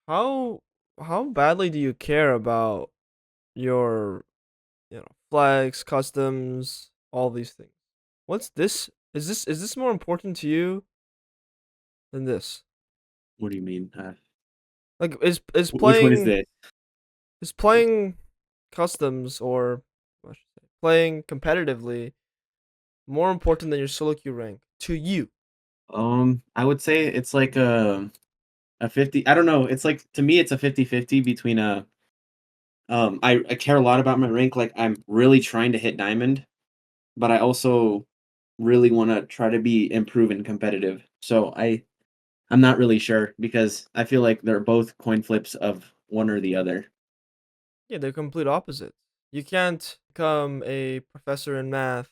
How how badly do you care about your, flags, customs, all these things? What's this? Is this more important to you than this? What do you mean? Like is Which one is playing this? is playing customs or what should I say, playing competitively more important than your solo queue rank to you? I would say it's like a 50. I don't know. It's like to me, it's a 50-50 between I care a lot about my rank. Like I'm really trying to hit diamond, but I also really want to try to be improve and competitive. So I'm not really sure because I feel like they're both coin flips of one or the other. Yeah, they're complete opposites. You can't become a professor in math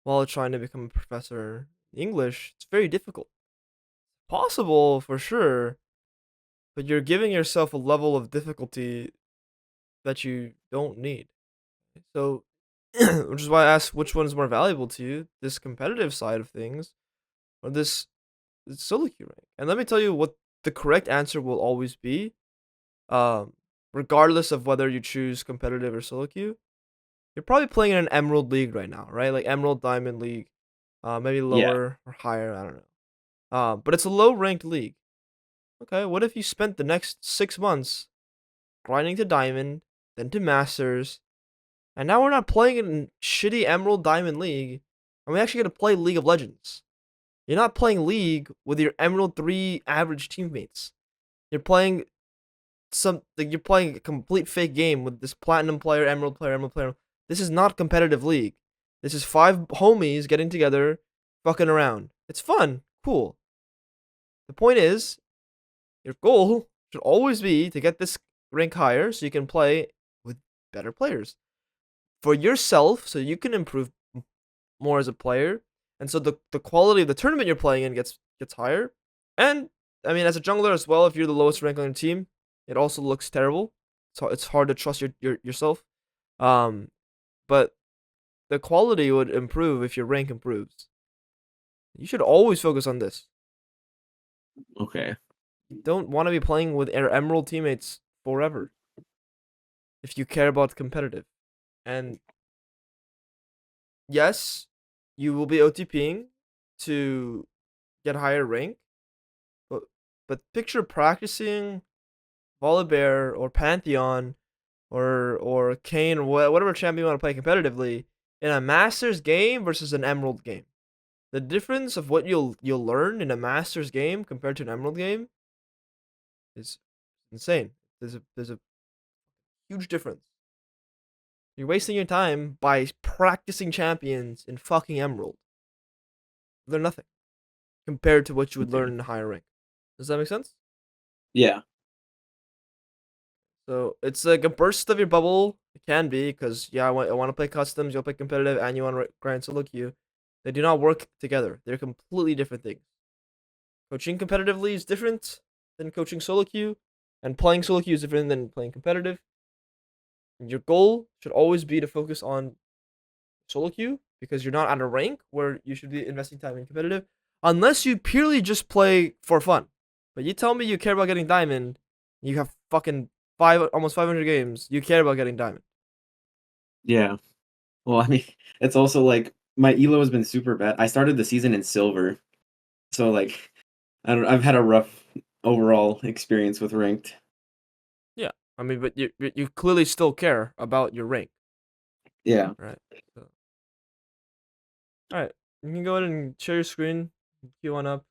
while trying to become a professor in English. It's very difficult. Possible for sure, but you're giving yourself a level of difficulty that you don't need. So, which is why I asked which one is more valuable to you, this competitive side of things or this solo queue rank. And let me tell you what the correct answer will always be, um, regardless of whether you choose competitive or solo queue. You're probably playing in an Emerald League right now, right? Like Emerald Diamond League, maybe Yeah. lower or higher. I don't know. But it's a low ranked league. Okay, what if you spent the next 6 months grinding to Diamond, then to Masters, and now we're not playing in shitty Emerald Diamond League, and we actually get to play League of Legends. You're not playing League with your Emerald 3 average teammates. You're playing you're playing a complete fake game with this Platinum player, Emerald player, Emerald player. This is not competitive League. This is five homies getting together, fucking around. It's fun, cool. The point is, your goal should always be to get this rank higher so you can play with better players for yourself, so you can improve more as a player, and so the quality of the tournament you're playing in gets higher. And I mean, as a jungler as well, if you're the lowest rank on your team, it also looks terrible. So it's hard to trust yourself. Um, but the quality would improve if your rank improves. You should always focus on this. Okay. You don't want to be playing with Emerald teammates forever if you care about competitive. And yes, you will be OTPing to get higher rank, but picture practicing Volibear or Pantheon or Kane or whatever champion you want to play competitively in a Masters game versus an Emerald game. The difference of what you'll learn in a Masters game compared to an Emerald game is insane. There's a huge difference. You're wasting your time by practicing champions in fucking Emerald. They're nothing compared to what you would learn Okay. in a higher rank. Does that make sense? Yeah. So it's like a burst of your bubble. It can be because yeah, I want to play customs, you'll play competitive, and you want to grind solo queue. They do not work together. They're completely different things. Coaching competitively is different than coaching solo queue, and playing solo queue is different than playing competitive. And your goal should always be to focus on solo queue because you're not at a rank where you should be investing time in competitive, unless you purely just play for fun. But you tell me you care about getting diamond, you have fucking almost 500 games. You care about getting diamond. Yeah. Well, I mean, it's also like my elo has been super bad. I started the season in silver, so like I don't. I've had a rough overall experience with ranked. Yeah, I mean, but you clearly still care about your rank, Yeah. right? So, all right, you can go ahead and share your screen, queue on up.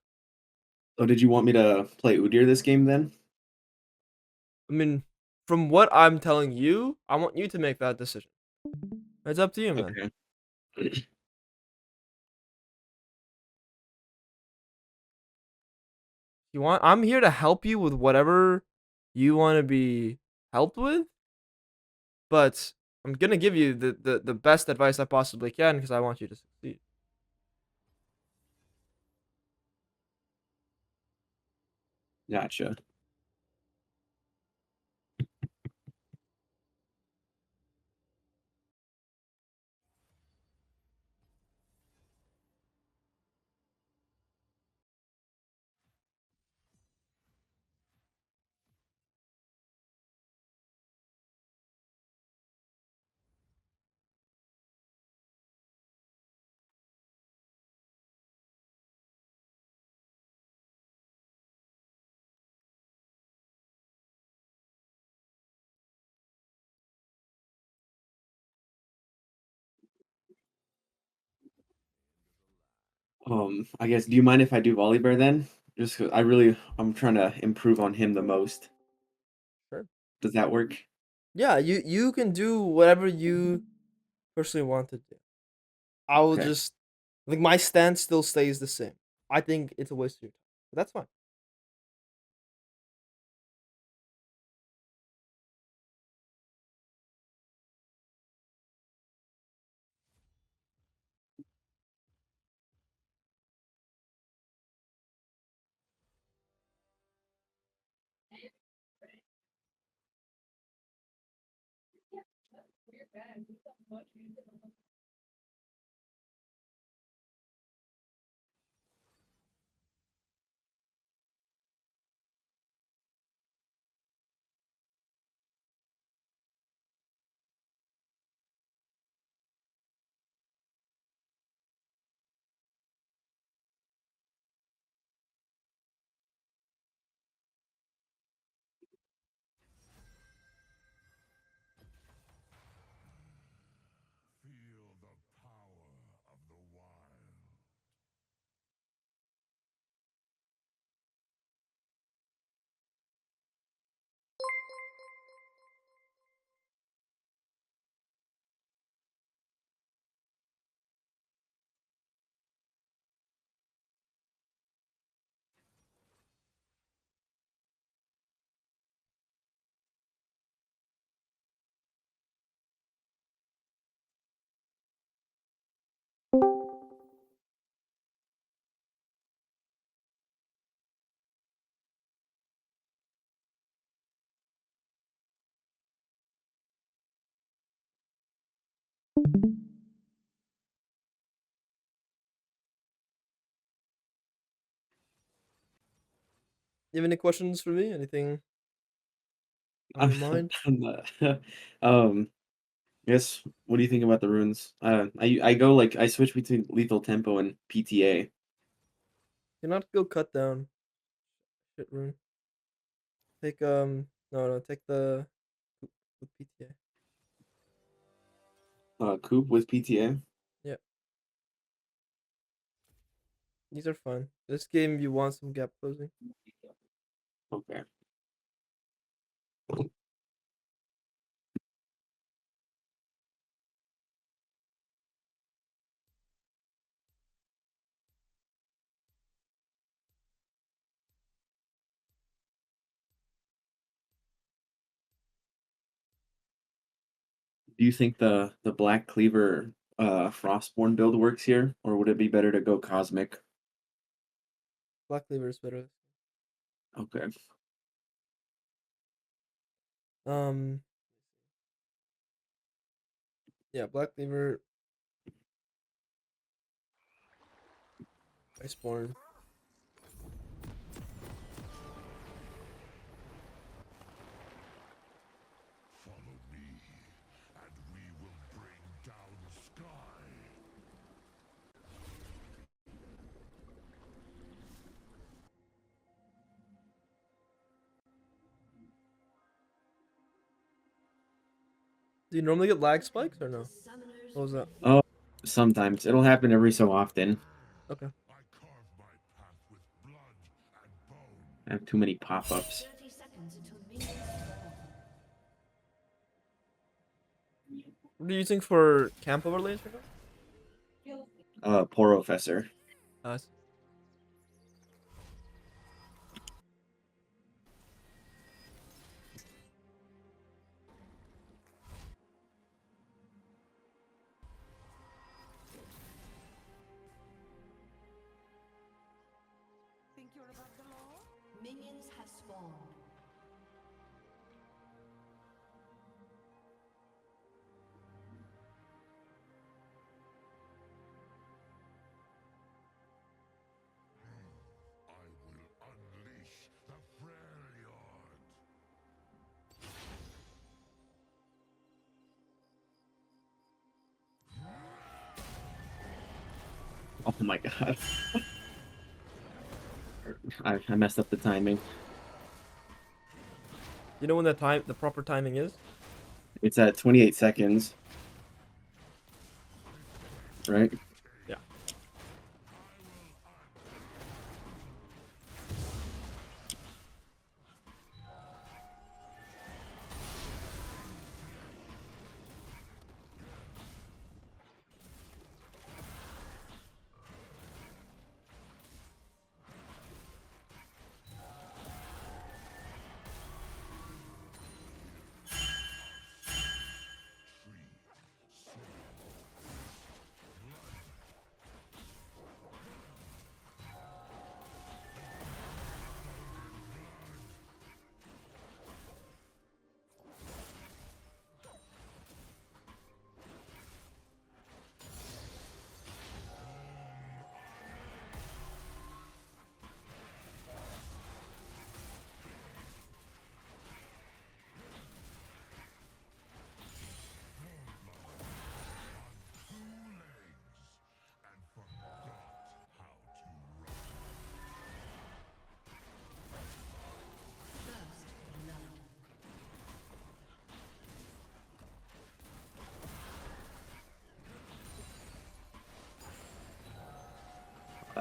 Oh, did you want me to play Udyr this game then? I mean, from what I'm telling you, I want you to make that decision. It's up to you, man. Okay. You want? I'm here to help you with whatever you want to be helped with, but I'm gonna give you the best advice I possibly can because I want you to succeed. Gotcha. I guess. Do you mind if I do Volibear then? Just 'cause I'm trying to improve on him the most. Sure. Does that work? Yeah, you can do whatever you personally want to do. I will Okay. just like my stance still stays the same. I think it's a waste of your time. But that's fine. Feel the power of the wild. You have any questions for me? Anything on I'm, your mind? I'm not, um, Yes. What do you think about the runes? I go like I switch between lethal tempo and PTA. Cannot go cut down. Shit rune. Take no, take the with PTA. Coop with PTA. Yeah, these are fun. This game you want some gap closing. Okay. Do you think the Black Cleaver Frostborn build works here, or would it be better to go Cosmic? Black Cleaver is better. Okay. Um, yeah, Black Cleaver, Iceborne. Follow me, and we will bring down the sky. Do you normally get lag spikes or no? What was that? Oh, sometimes it'll happen every so often. Okay. I carve my path with blood and bone. I have too many pop-ups. 30 seconds until minions spawn. What are you using for camp overlays right Porofessor. now? Think you're above the law? Minions have spawned. I will unleash the Freljord. Oh my god. I messed up the timing. You know when the proper timing is? It's at 28 seconds. Right? Yeah.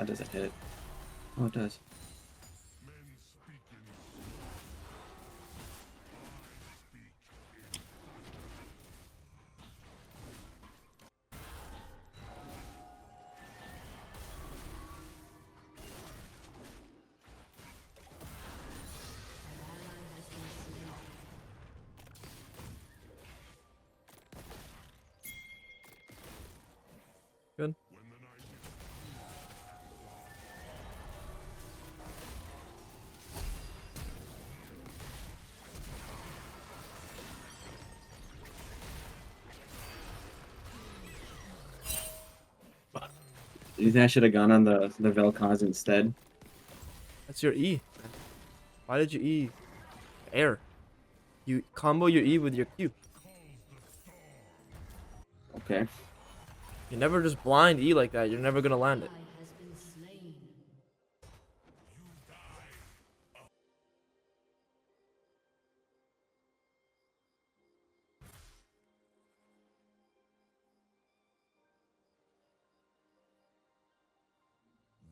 that doesn't hit. Oh, it does. Men speak in Good. when the night is You think I should have gone on the Vel'Koz instead? That's your E. Man. Why did you E air? You combo your E with your Q. Okay. You never just blind E like that. You're never gonna land it. has been slain.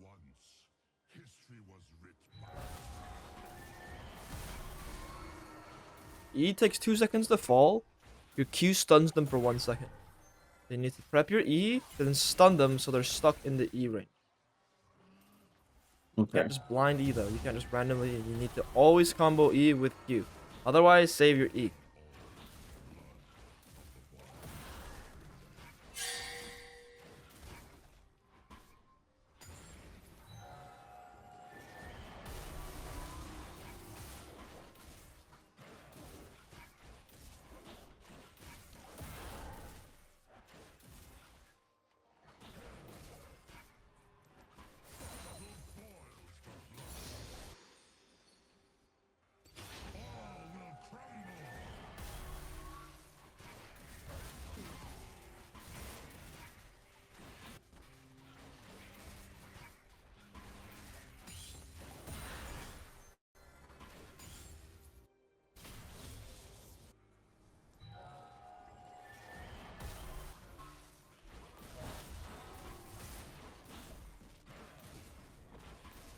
once history was writ by E takes 2 seconds to fall. Your Q stuns them for 1 second. Then you need to prep your E, then stun them so they're stuck in the E ring. You Okay. can't just blind E though. You can't just randomly. You need to always combo E with Q. Otherwise, save your E.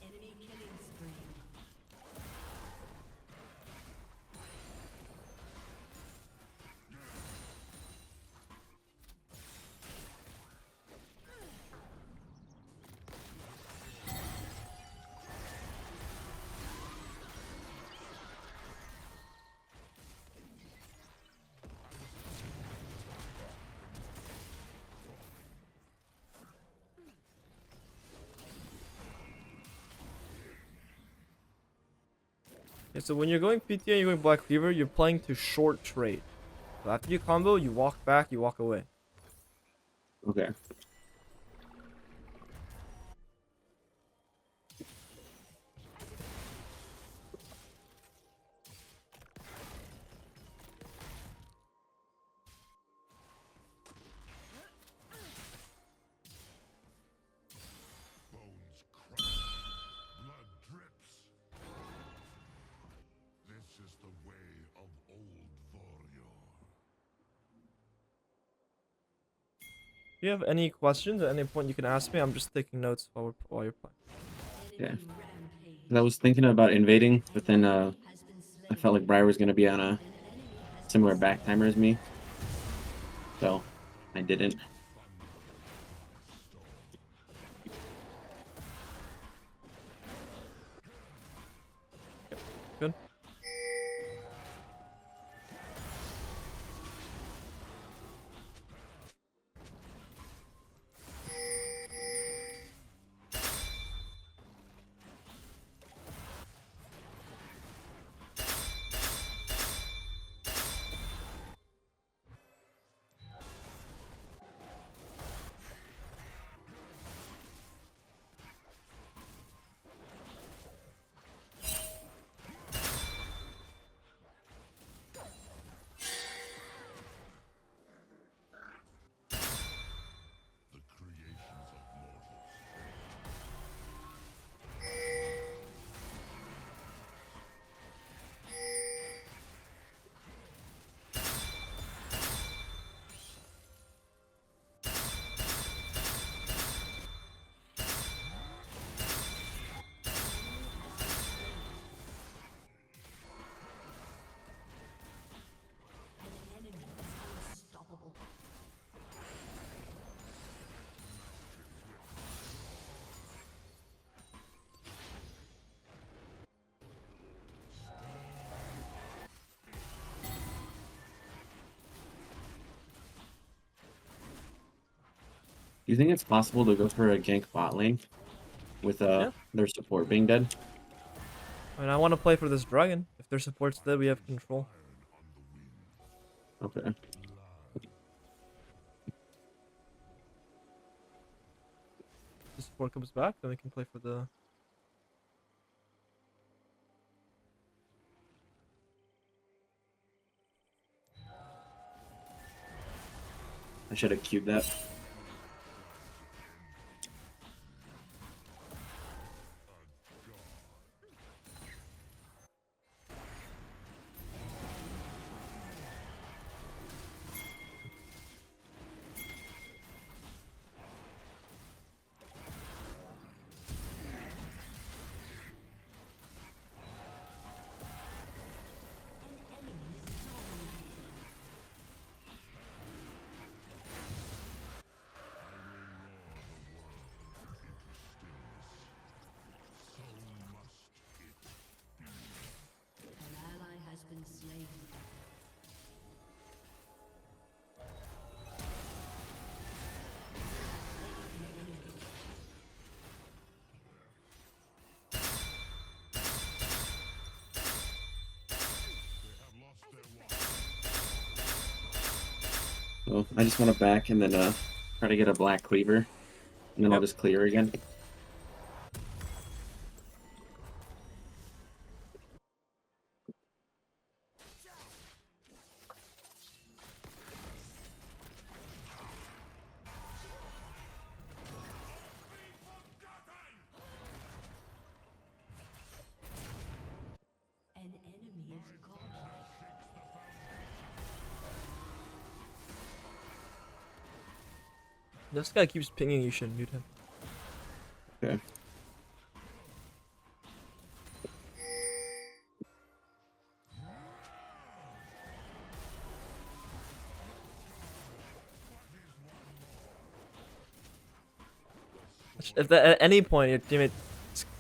Enemy killing spree. Okay, so when you're going PTA, you're going Black Cleaver, you're playing to short trade. So after you combo, you walk back, you walk away. Okay. bones crack, blood drips. This is the way of old warrior. If you have any questions at any point, you can ask me. I'm just taking notes while you're playing. Yeah. Enemy rampage. 'Cause I was thinking about invading, but then Has been slain. I felt like Briar was gonna be on a An enemy has similar back timer as me, so I didn't. Good. you think it's possible to go for a gank bot lane with Yeah. their support being dead? I mean, I want to play for this dragon. If their support's dead, we have control. Okay. If the support comes back, then we can play for the. I should have queued that. An ally has been slain. So I just want to back and then try to get a black cleaver, and then I'll Yep. just clear again. An enemy is gone. This guy keeps pinging. You should mute him. Okay. If that, at any point your teammate's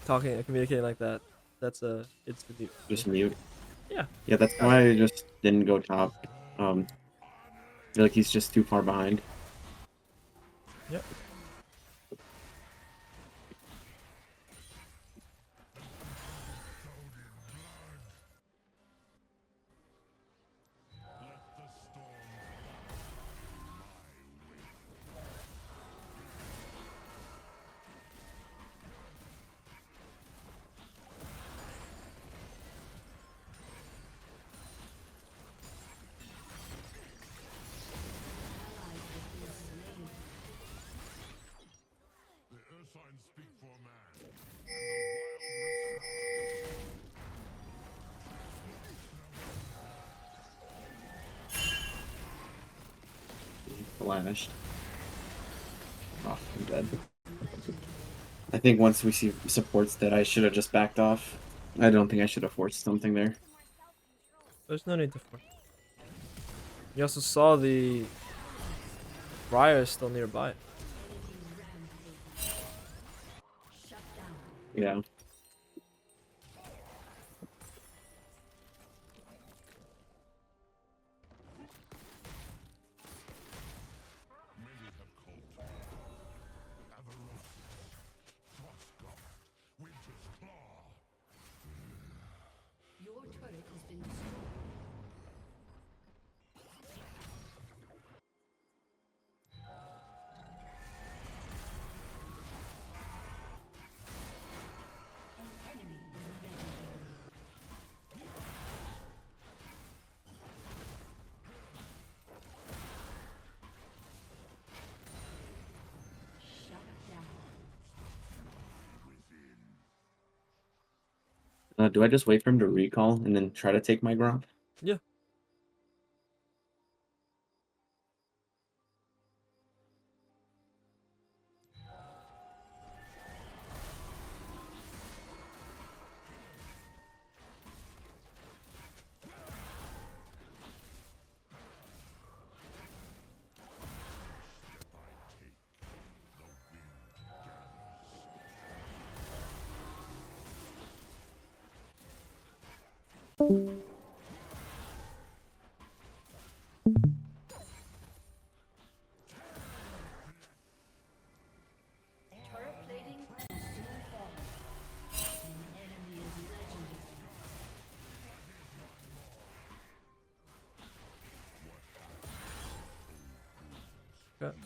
talking and communicating like that, that's a it's the mute. Just mute. Yeah. Yeah, that's why I just didn't go top. I feel like he's just too far behind. Yep. The Ursine speak for man. He flashed. Oh, I'm dead. I think once we see supports that I should have just backed off. I don't think I should have forced something there. There's no need to force. You also saw the Briar still nearby. Shut down. Yeah. Many have called to me. Avarosius, Frostguard, Winter's Claw. Your turret has been destroyed. An enemy is legendary. Shut down. Do I just wait for him to recall and then try to take my Gromp? Yeah. Okay.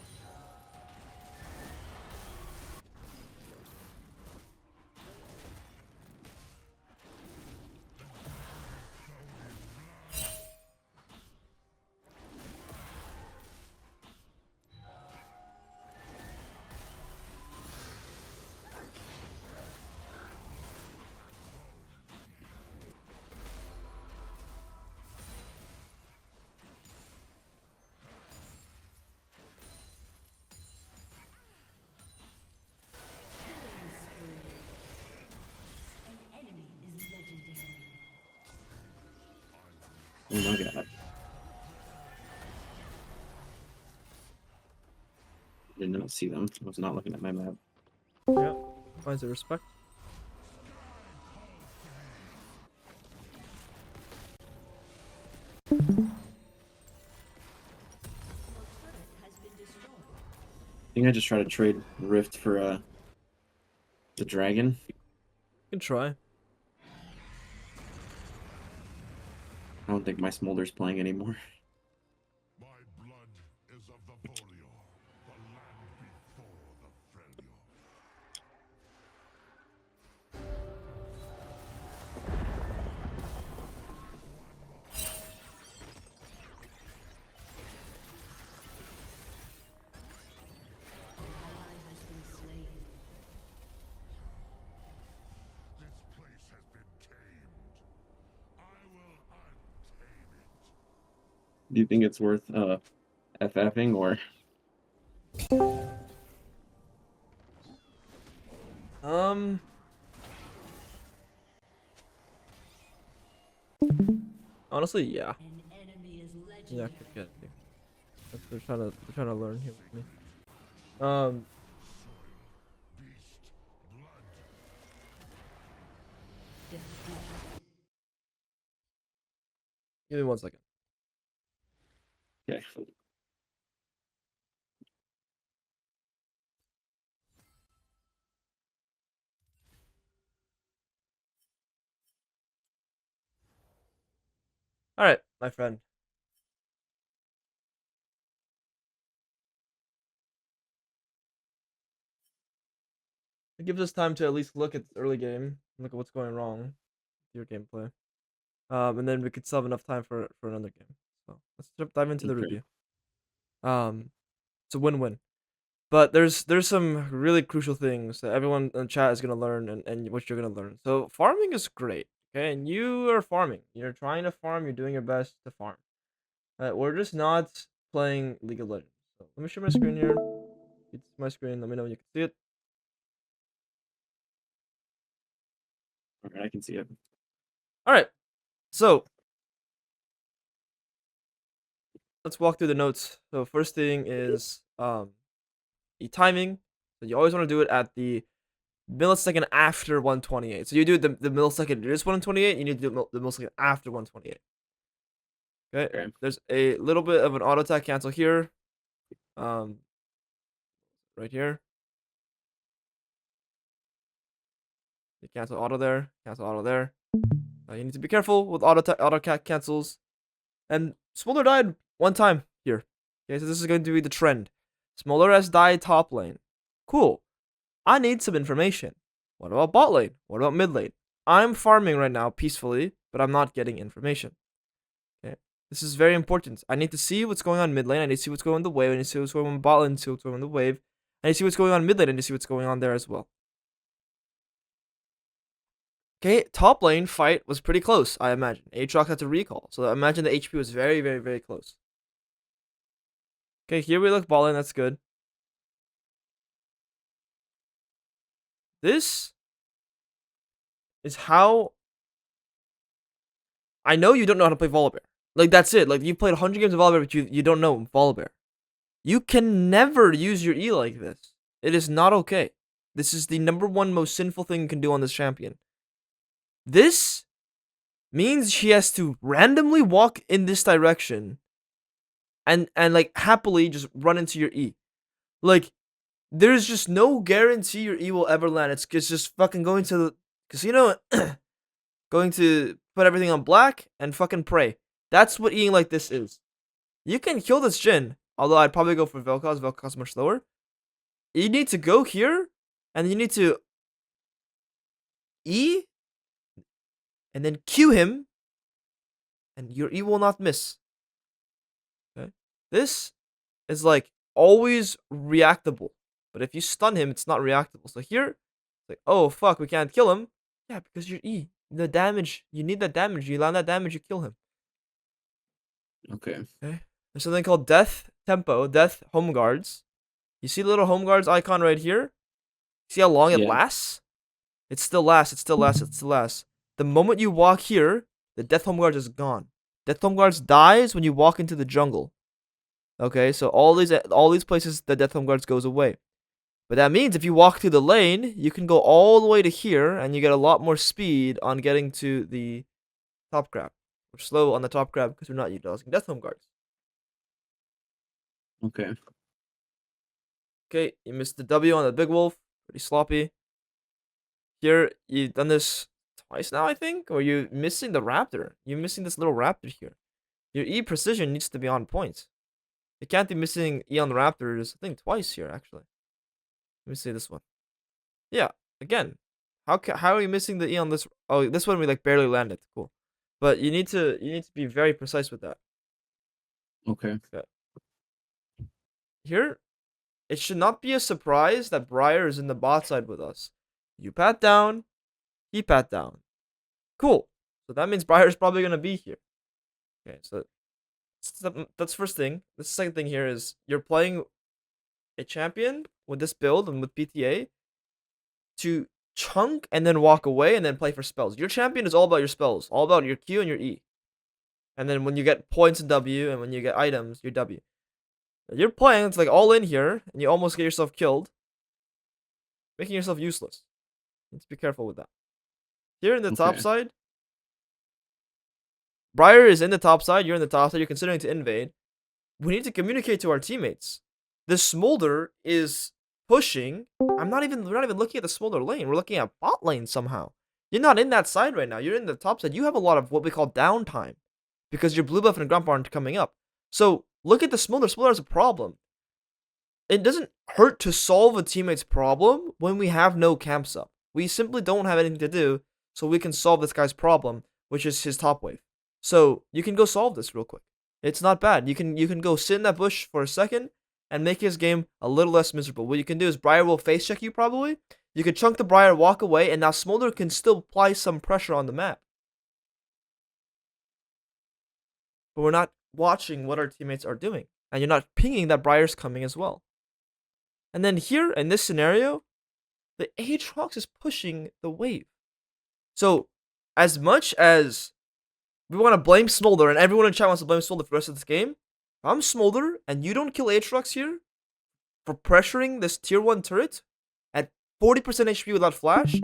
An enemy is legendary. Oh my god. Did not see them. I was not looking at my map. Yeah. Finds the respect. Has been destroyed. I think I just try to trade Rift for the dragon. You can try. I don't think my Smolder's playing anymore. My blood is of the Volio, the land before the Freljord. Ally has been slain. This place has been tamed. I will untame it. Do you think it's worth FFing or Honestly, yeah. An enemy is Yeah, legendary. good. They're trying to learn here with me. Beast blood. Defeated. Give me 1 second. okay? All right, my friend. It gives us time to at least look at the early game, look at what's going wrong with your gameplay. And then we could still have enough time for another game. So let's dive into the Okay. review. It's a win-win. But there's some really crucial things that everyone in the chat is gonna learn and what you're gonna learn. So farming is great, okay? And you are farming. You're trying to farm. You're doing your best to farm. We're just not playing League of Legends. So let me share my screen here. It's my screen. Let me know when you can see it. Alright, I can see it. All right. So let's walk through the notes. So first thing is the timing. So you always want to do it at the millisecond after 128. So you do it the millisecond it is 128. You need to do the millisecond after 128. Okay. Okay. There's a little bit of an auto attack cancel here. Right here. You cancel auto there. Cancel auto there. You need to be careful with auto cancels. And Smolder died 1 time here. Okay, so this is going to be the trend. Smolder has died top lane. Cool. I need some information. What about bot lane? What about mid lane? I'm farming right now peacefully, but I'm not getting information. Okay, this is very important. I need to see what's going on mid lane. I need to see what's going on the wave. I need to see what's going on bot lane. I need to see what's going on the wave. I need to see what's going on mid lane. I need to see what's going on there as well. Okay, top lane fight was pretty close, I imagine. Aatrox had to recall, so I imagine the HP was very, very, very close. Okay, here we look bot lane. That's good. This is how I know you don't know how to play Volibear. Like, that's it. Like, you've played 100 games of Volibear, but you don't know Volibear. You can never use your E like this. It is not okay. This is the #1 most sinful thing you can do on this champion. This means she has to randomly walk in this direction and like happily just run into your E. Like, there's just no guarantee your E will ever land. It's just fucking going to the casino, going to put everything on black and fucking pray. That's what eating like this is. You can kill this Jhin, Although I'd probably go for Vel'Koz. Vel'Koz much slower. You need to go here, and you need to E, and then Q him, and your E will not miss. Okay, this is like always reactable, but if you stun him, it's not reactable. So here, it's like, oh fuck, we can't kill him. Yeah, because your E, the damage, you need that damage. You land that damage, you kill him. Okay. Okay, there's something called Death Tempo, Death Home Guards. You see the little Home Guards icon right here? See how long it Yeah. lasts? It still lasts, it still lasts, it still lasts. The moment you walk here, the Death Home Guards is gone. Death Home Guards dies when you walk into the jungle. Okay, so all these places the Death Home Guards goes away. But that means if you walk through the lane, you can go all the way to here, and you get a lot more speed on getting to the top grab. We're slow on the top grab because we're not utilizing Death Home Guards. Okay. Okay, you missed the W on the Big Wolf. Pretty sloppy. Here, you've done this twice now, I think? Or you're missing the Raptor. You're missing this little Raptor here. Your E precision needs to be on point. You can't be missing E on the Raptors, I think twice here, actually. Let me see this one. Yeah, again. How are you missing the E on this? Oh, this one we like barely landed. Cool. But you need to be very precise with that. Okay. Here, it should not be a surprise that Briar is in the bot side with us. You pat down, he pat down. Cool. So that means Briar is probably gonna be here. Okay, so that's first thing. The second thing here is you're playing a champion with this build and with PTA to chunk and then walk away and then play for spells. Your champion is all about your spells, all about your Q and your E. And then when you get points in W and when you get items, your W. You're playing, it's like all in here, and you almost get yourself killed, making yourself useless. You need to be careful with that. Here in the top Okay. side, Briar is in the top side, you're in the top side, you're considering to invade. We need to communicate to our teammates. The Smolder is pushing. We're not even looking at the Smolder lane. We're looking at bot lane somehow. You're not in that side right now. You're in the top side. You have a lot of what we call downtime because your blue buff and grump aren't coming up. So look at the Smolder. Smolder has a problem. It doesn't hurt to solve a teammate's problem when we have no camps up. We simply don't have anything to do, so we can solve this guy's problem, which is his top wave. So you can go solve this real quick. It's not bad. You can go sit in that bush for a second and make his game a little less miserable. What you can do is Briar will face check you probably. You can chunk the Briar, walk away, and now Smolder can still apply some pressure on the map. But we're not watching what our teammates are doing. And you're not pinging that Briar's coming as well. And then here, in this scenario, the Aatrox is pushing the wave. So, as much as we want to blame Smolder, and everyone in chat wants to blame Smolder for the rest of this game, if I'm Smolder, and you don't kill Aatrox here, for pressuring this tier 1 turret at 40% HP without flash,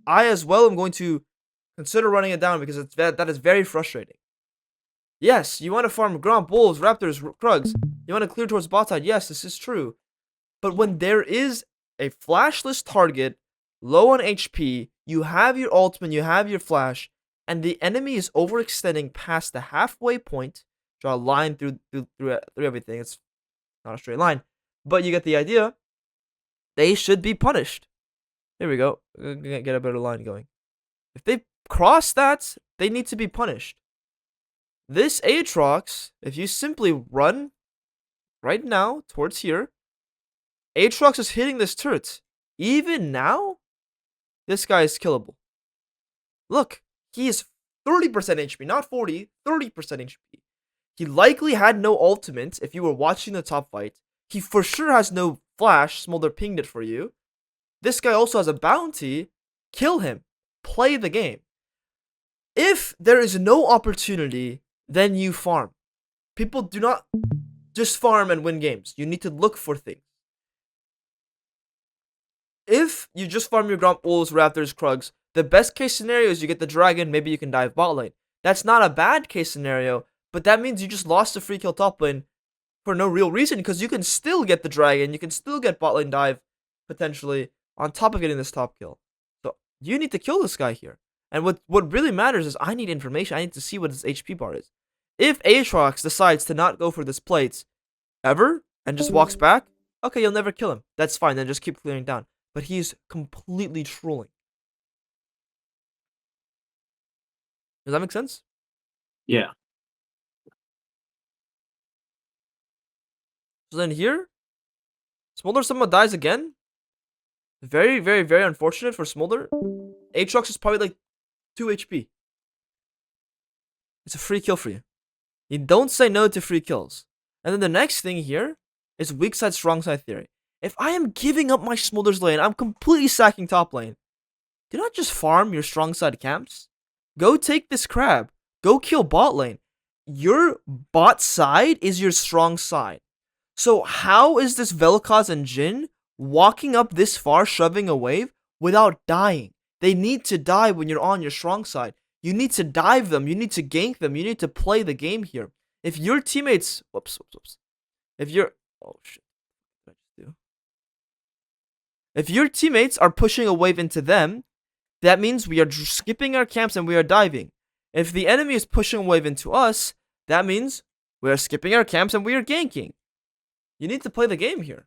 I as well am going to consider running it down because that is very frustrating. Yes, you want to farm Gromp, Wolves, Raptors, Krugs. You want to clear towards bot side. Yes, this is true. But when there is a flashless target, low on HP, you have your ultimate, you have your flash, and the enemy is overextending past the halfway point, draw a line through everything. It's not a straight line, but you get the idea. They should be punished. Here we go. Get a better line going. If they cross that, they need to be punished. This Aatrox, if you simply run right now towards here, Aatrox is hitting this turret. Even now, this guy is killable. Look, he is 30% HP, not 40, 30% HP. He likely had no ultimate if you were watching the top fight. He for sure has no flash. Smolder pinged it for you. This guy also has a bounty. Kill him. Play the game. If there is no opportunity, then you farm. People do not just farm and win games. You need to look for things. If you just farm your Gromp, Wolves, Raptors, Krugs, the best case scenario is you get the Dragon, maybe you can dive bot lane. That's not a bad case scenario, but that means you just lost a free kill top lane for no real reason because you can still get the Dragon, you can still get bot lane dive, potentially, on top of getting this top kill. So you need to kill this guy here. And what really matters is I need information. I need to see what his HP bar is. If Aatrox decides to not go for this plate ever, and just walks back, okay, you'll never kill him. That's fine. Then just keep clearing down. But he's completely trolling. Does that make sense? Yeah. So then here, Smolder somehow dies again. Very, very, very unfortunate for Smolder. Aatrox is probably like 2 HP. It's a free kill for you. You don't say no to free kills. And then the next thing here is weak side, strong side theory. If I am giving up my Smolder's lane, I'm completely sacking top lane. Do not just farm your strong side camps. Go take this crab. Go kill bot lane. Your bot side is your strong side. So how is this Vel'Koz and Jhin walking up this far, shoving a wave without dying? They need to die when you're on your strong side. You need to dive them. You need to gank them. You need to play the game here. If your teammates, whoops. If you're, oh shit, what did I just do? If your teammates are pushing a wave into them, that means we are skipping our camps and we are diving. If the enemy is pushing a wave into us, that means we are skipping our camps and we are ganking. You need to play the game here.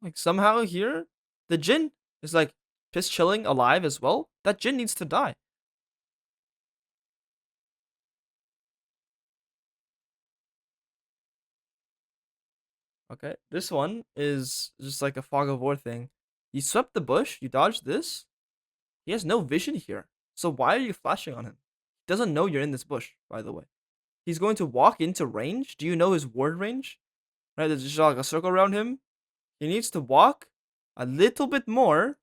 Like somehow here, the Jhin is like piss chilling alive as well. That Jhin needs to die. Okay, this one is just like a fog of war thing. You swept the bush, you dodged this. He has no vision here. So why are you flashing on him? He doesn't know you're in this bush, by the way. He's going to walk into range. Do you know his ward range? Right, there's just like a circle around him. He needs to walk a little bit more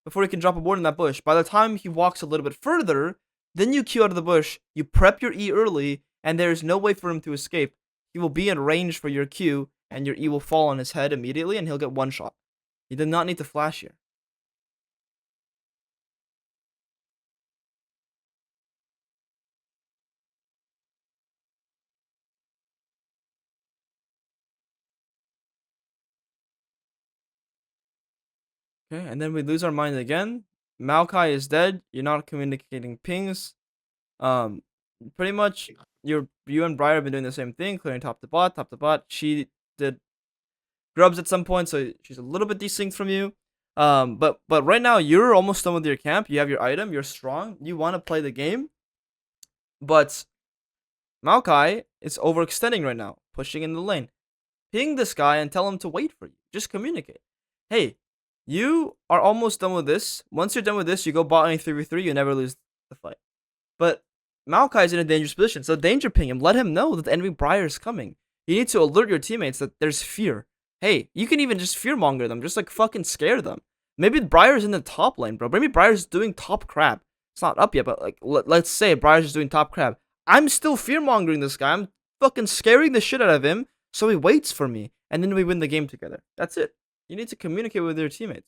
before he can drop a ward in that bush. By the time he walks a little bit further, then you Q out of the bush, you prep your E early, and there is no way for him to escape. He will be in range for your Q, and your E will fall on his head immediately, and he'll get one shot. You do not need to flash here. Okay, and then we lose our mind again. Maokai is dead. You're not communicating pings. Pretty much you and Briar have been doing the same thing, clearing top to bot. She did grubs at some point, so she's a little bit desynced from you. But right now you're almost done with your camp. You have your item. You're strong. You want to play the game, but Maokai is overextending right now, pushing in the lane. Ping this guy and tell him to wait for you. Just communicate. Hey, you are almost done with this. Once you're done with this, you go bot lane 3v3. You never lose the fight. But Maokai is in a dangerous position, so danger ping him. Let him know that the enemy Briar is coming. You need to alert your teammates that there's fear. Hey, you can even just fearmonger them. Just like fucking scare them. Maybe Briar's in the top lane, bro. Maybe Briar's doing top crab. It's not up yet, but like let's say Briar's just doing top crab. I'm still fearmongering this guy. I'm fucking scaring the shit out of him, so he waits for me, and then we win the game together. That's it. You need to communicate with your teammates.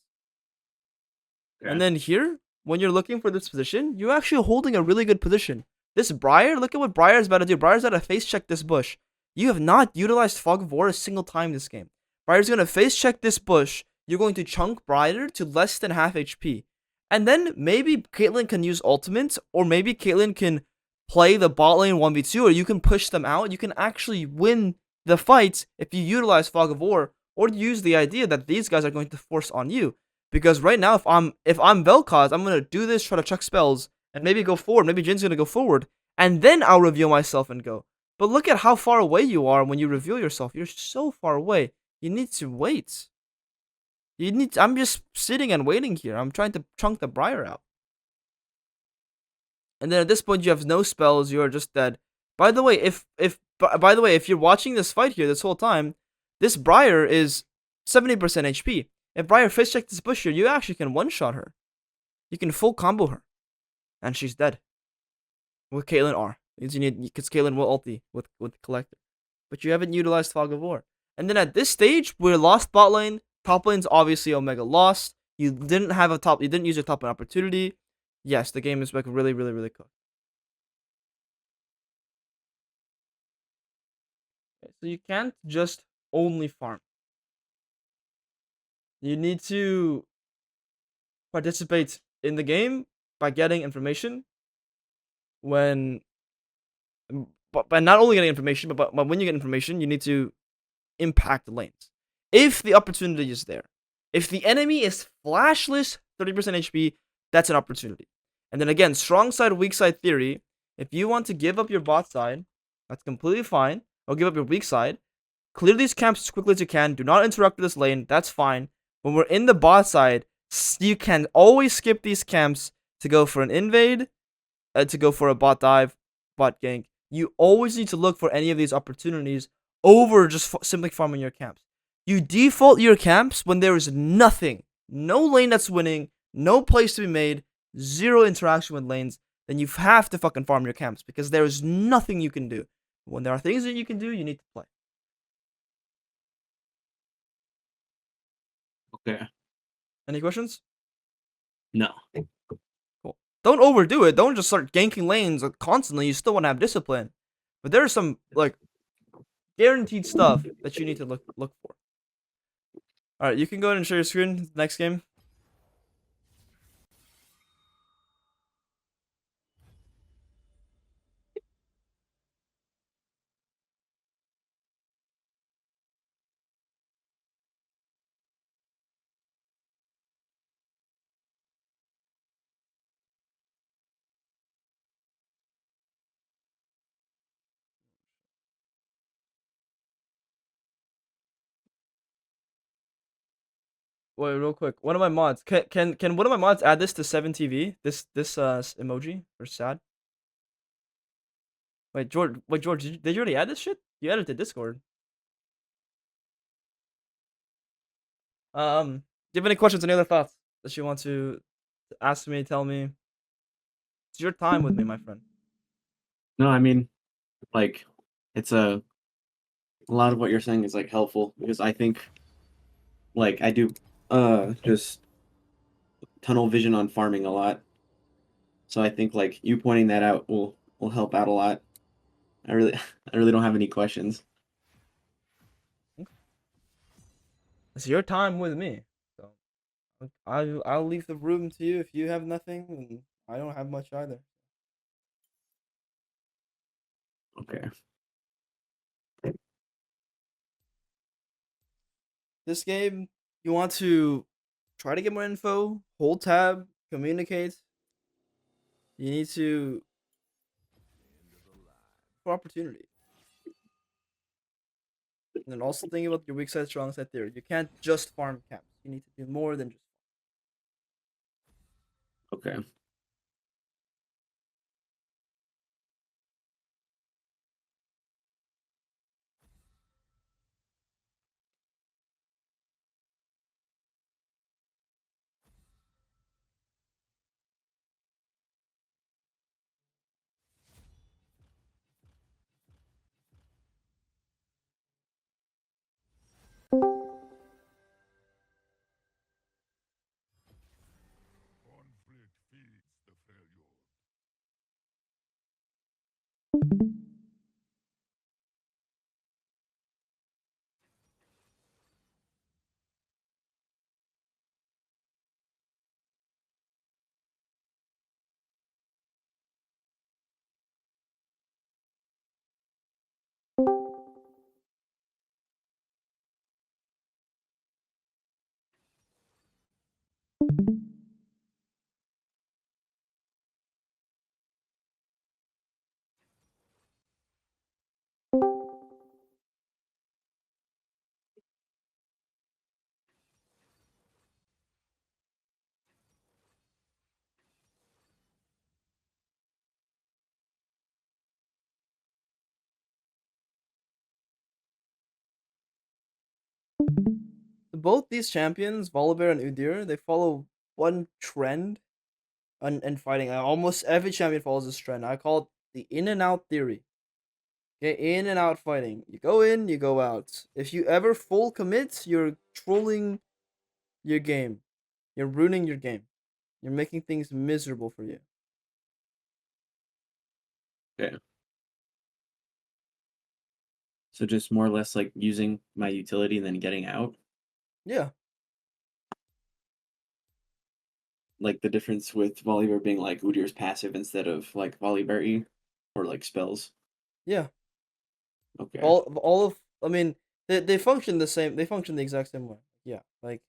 Okay. And then here, when you're looking for this position, you're actually holding a really good position. This Briar, look at what Briar is about to do. Briar's about to face check this bush. You have not utilized Fog of War a single time this game. Briar's going to face check this bush. You're going to chunk Briar to less than half HP. And then maybe Caitlyn can use ultimate, or maybe Caitlyn can play the bot lane 1v2, or you can push them out. You can actually win the fight if you utilize Fog of War, or use the idea that these guys are going to force on you. Because right now, if I'm Vel'Koz, I'm gonna do this, try to chuck spells, and maybe go forward. Maybe Jin's gonna go forward, and then I'll reveal myself and go. But look at how far away you are when you reveal yourself. You're so far away. You need to wait. I'm just sitting and waiting here. I'm trying to chunk the Briar out. And then at this point, you have no spells. You are just dead. By the way, if you're watching this fight here this whole time, this Briar is 70% HP. If Briar face checked this bush here, you actually can one-shot her. You can full combo her. And she's dead. With Caitlyn R. Because Caitlyn will ulti with Collector. But you haven't utilized Fog of War. And then at this stage, we're lost bot lane. Top lane's obviously Omega lost. You didn't use your top lane opportunity. Yes, the game is like really, really, really cooked. Okay, so you can't just only farm. You need to participate in the game by getting information when but by not only getting information, but when you get information, you need to impact the lanes. If the opportunity is there, if the enemy is flashless, 30% HP, that's an opportunity. And then again, strong side, weak side theory. If you want to give up your bot side, that's completely fine. Or give up your weak side. Clear these camps as quickly as you can. Do not interact with this lane. That's fine. When we're in the bot side, you can always skip these camps to go for an invade, to go for a bot dive, bot gank. You always need to look for any of these opportunities over just simply farming your camps. You default your camps when there is nothing, no lane that's winning, no place to be made, zero interaction with lanes. Then you have to fucking farm your camps because there is nothing you can do. When there are things that you can do, you need to play. Okay. Any questions? No. Cool. Don't overdo it. Don't just start ganking lanes constantly. You still want to have discipline. But there's some like guaranteed stuff that you need to look for. All right, you can go ahead and share your screen. Next game. Wait, real quick. One of my mods can one of my mods add this to 7TV? This emoji for sad. Wait, George. Wait, George. Did you already add this shit? You added it to Discord. Do you have any questions? Any other thoughts that you want to ask me? Tell me. It's your time with me, my friend. No, I mean, like, it's a lot of what you're saying is like helpful because I think, like, I do, just tunnel vision on farming a lot. So I think like you pointing that out will help out a lot. I really I really don't have any questions. It's your time with me. So I'll leave the room to you if you have nothing, and I don't have much either. Okay. This game, you want to try to get more info, hold tab, communicate. You need to for opportunity. And then also think about your weak side, strong side theory. You can't just farm camps. You need to do more than just. Okay. Conflict feeds the failure. Both these champions, Volibear and Udyr, they follow one trend in fighting. Almost every champion follows this trend. I call it the in and out theory. Okay, in and out fighting. You go in, you go out. If you ever full commit, you're trolling your game. You're ruining your game. You're making things miserable for you. Okay. So just more or less like using my utility and then getting out. Yeah. like the difference with Volibear being like Udyr's passive instead of like Volibear or like spells? Yeah. Okay. All of I mean they function the same. They function the exact same way. Yeah. Like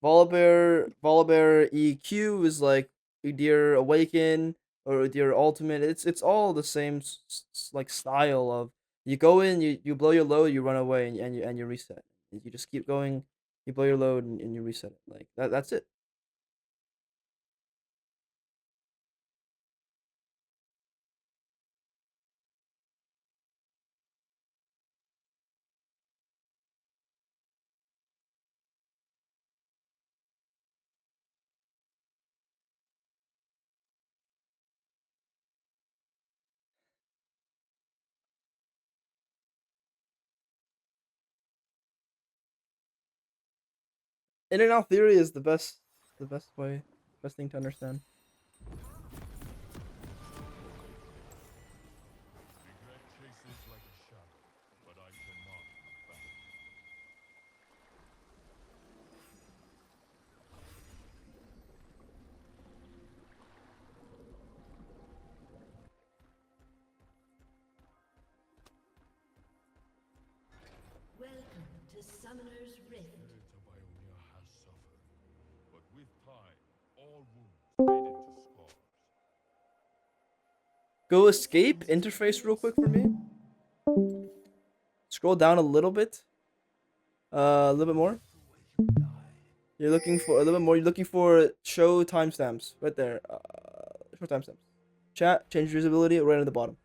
Volibear EQ is like Udyr Awaken or Udyr Ultimate. It's all the same like style of you go in, you blow your load, you run away, and you reset. You just keep going, you blow your load, and you reset it. Like that's it. In and out theory is the best way, best thing to understand. Regret chases like a shadow, but I cannot abandon. Welcome to Summoner's Rift. Spirit of Ionia has suffered, but with time, all wounds fade into scars. Go escape interface real quick for me. Scroll down a little bit. A little bit more. You're looking for a little bit more. You're looking for show timestamps right there. Show timestamps. Chat, change visibility right at the bottom.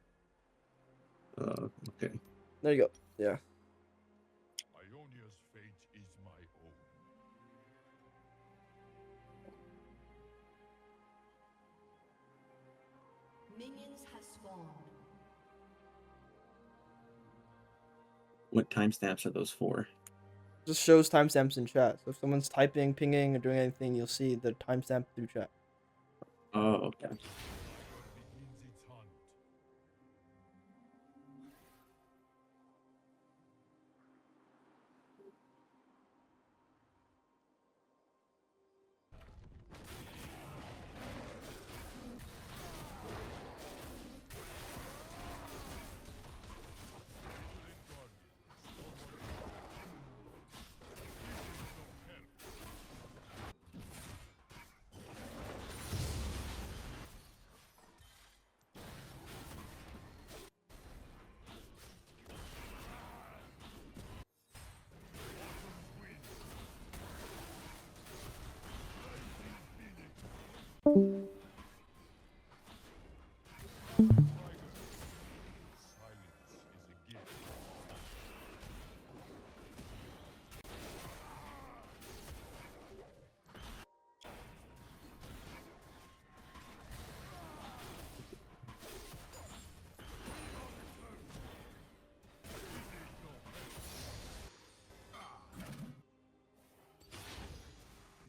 Okay. There you go. Yeah. Ionia's fate is my own. Minions have spawned. What timestamps are those for? Just shows timestamps in chat. So if someone's typing, pinging, or doing anything, you'll see the timestamp through chat. Oh, okay. Begins its hunt. Silence is a gift.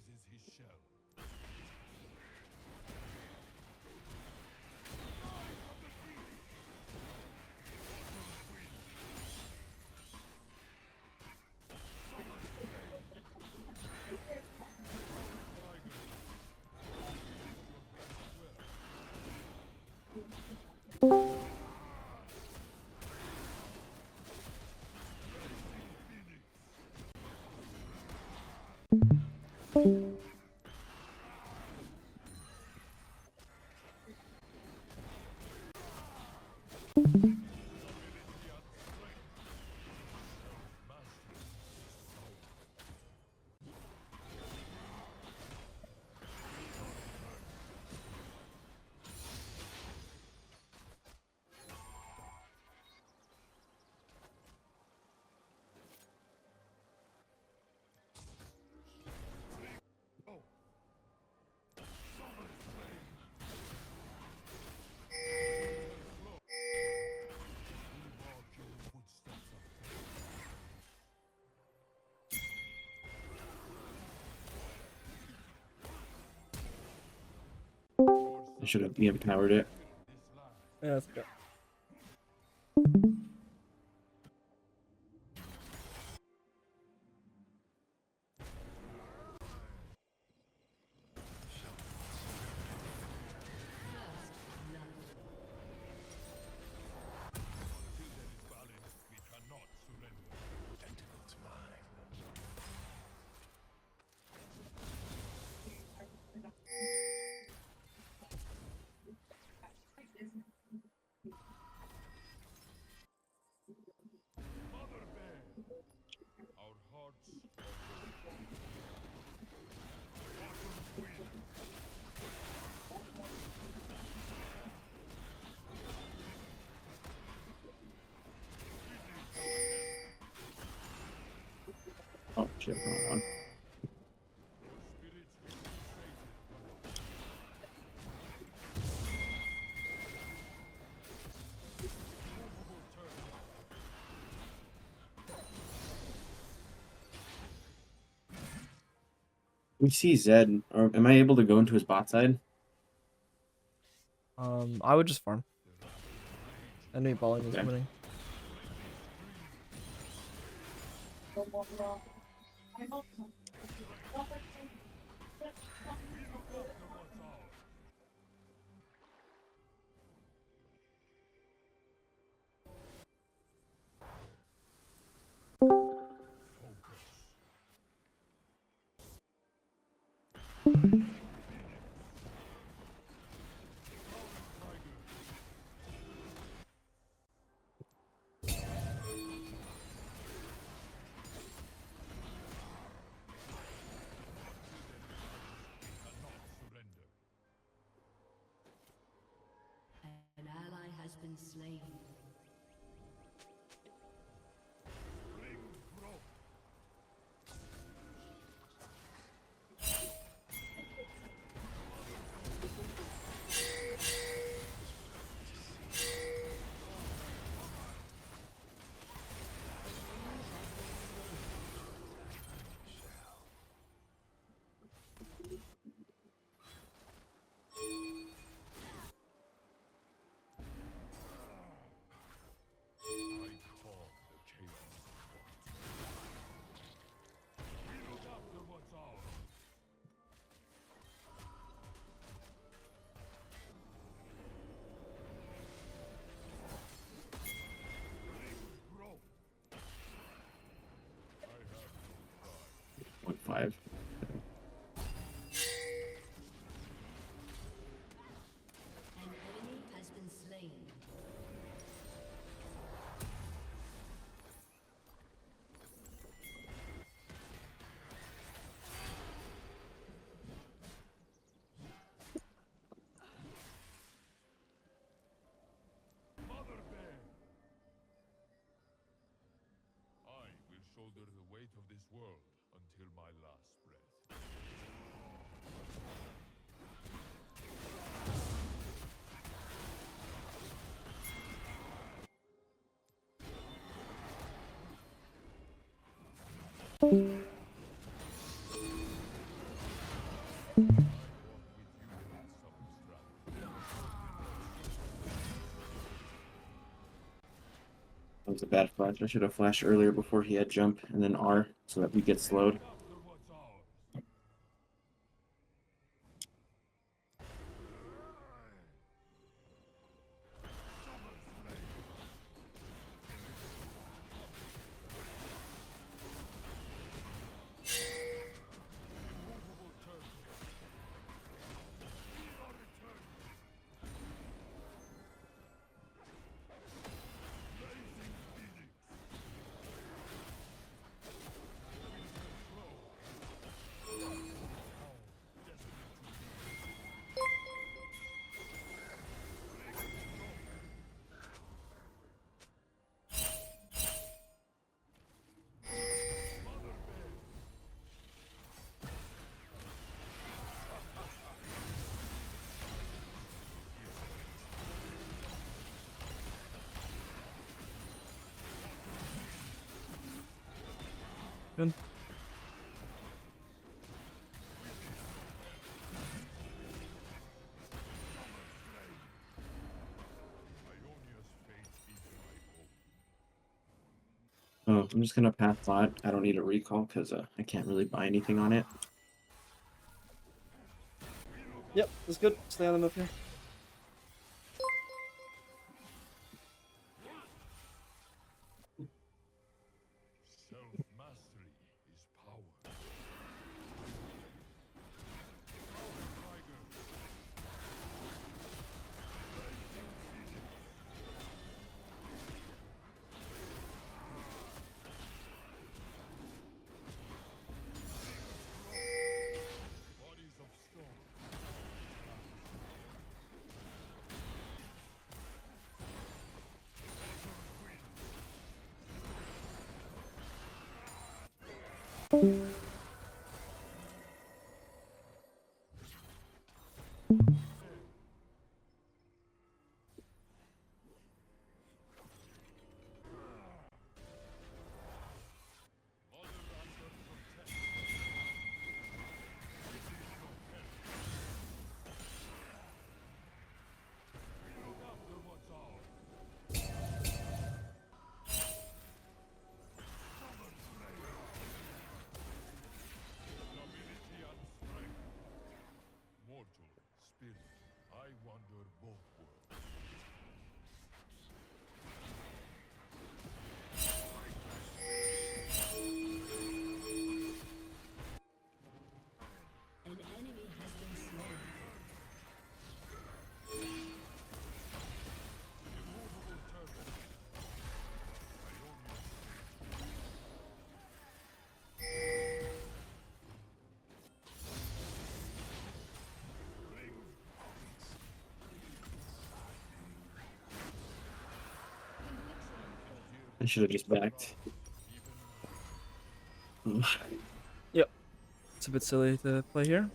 Is his shell. I should have empowered it. Yeah, that's okay. Shit, wrong one. We see Zed, or am I able to go into his bot side? I would just farm. Enemy balling is Okay. winning. An ally has been slain. Point 5. An enemy has been slain. I will shoulder the weight of this world until my last breath. That was a bad flash. I should have flashed earlier before he had jump and then R so that we get slowed. After what's ours. Good. Ionia's fate is my own. Oh, I'm just gonna pass bot. I don't need a recall because I can't really buy anything on it. Yep, that's good. Stay on the move here. Self-mastery is power. Bodies of stone. Mortal, spirit, I wander both worlds. An enemy has been slain. Immovable turret. I should have just backed. Yep. It's a bit silly to play here.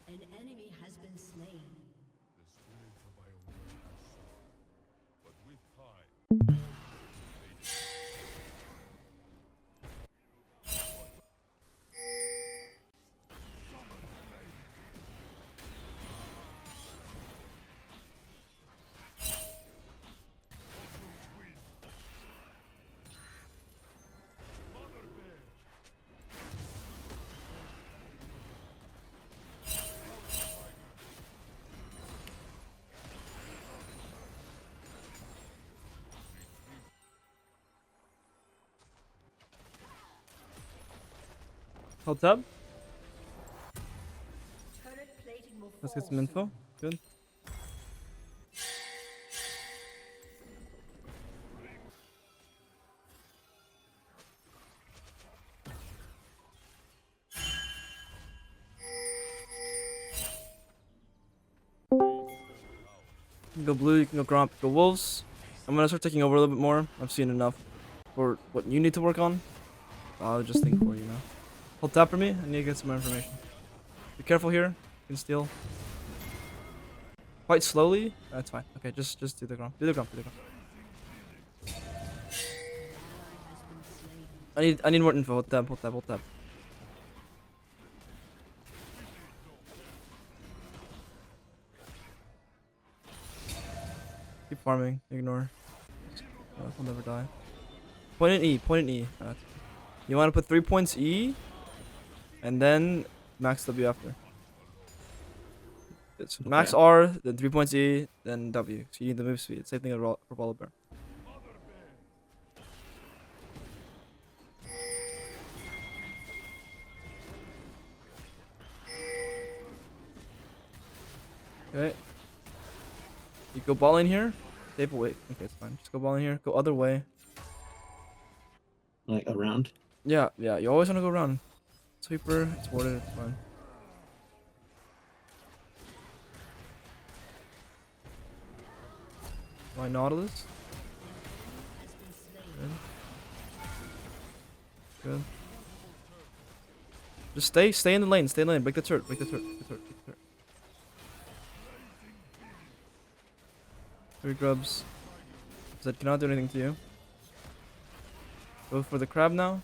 An enemy has been slain. The spirit of Iona has suffered, but with time, Hold tab. Turret plating will Let's get fall some info. soon. Good. You can go blue, you can go gromp, go wolves. I'm gonna start taking over a little bit more. I've seen enough for what you need to work on. I'll just think for you now. Hold tap for me. I need to get some more information. Be careful here. You can steal. Quite slowly. That's fine. Okay, just do the gromp. Do the gromp. Do the gromp. I need more info. Hold tab. Hold tab. Hold tab. Keep farming. Ignore. We'll never die. Point in E. Point in E. You want to put 3 points E, and then max W after. It's max Okay. R, then 3 points E, then W. So you need the move speed. Same thing for Volibear. Okay. You go ball in here. Save away. Okay, it's fine. Just go ball in here. Go other way. Like around. Yeah, yeah. You always want to go around. Sweeper. It's warded. It's fine. My Nautilus. Good. Good. Just stay in the lane. Stay in the lane. Break the turret. Break the turret. Break the turret. Break the turret. 3 grubs. Zed cannot do anything to you. Go for the crab now.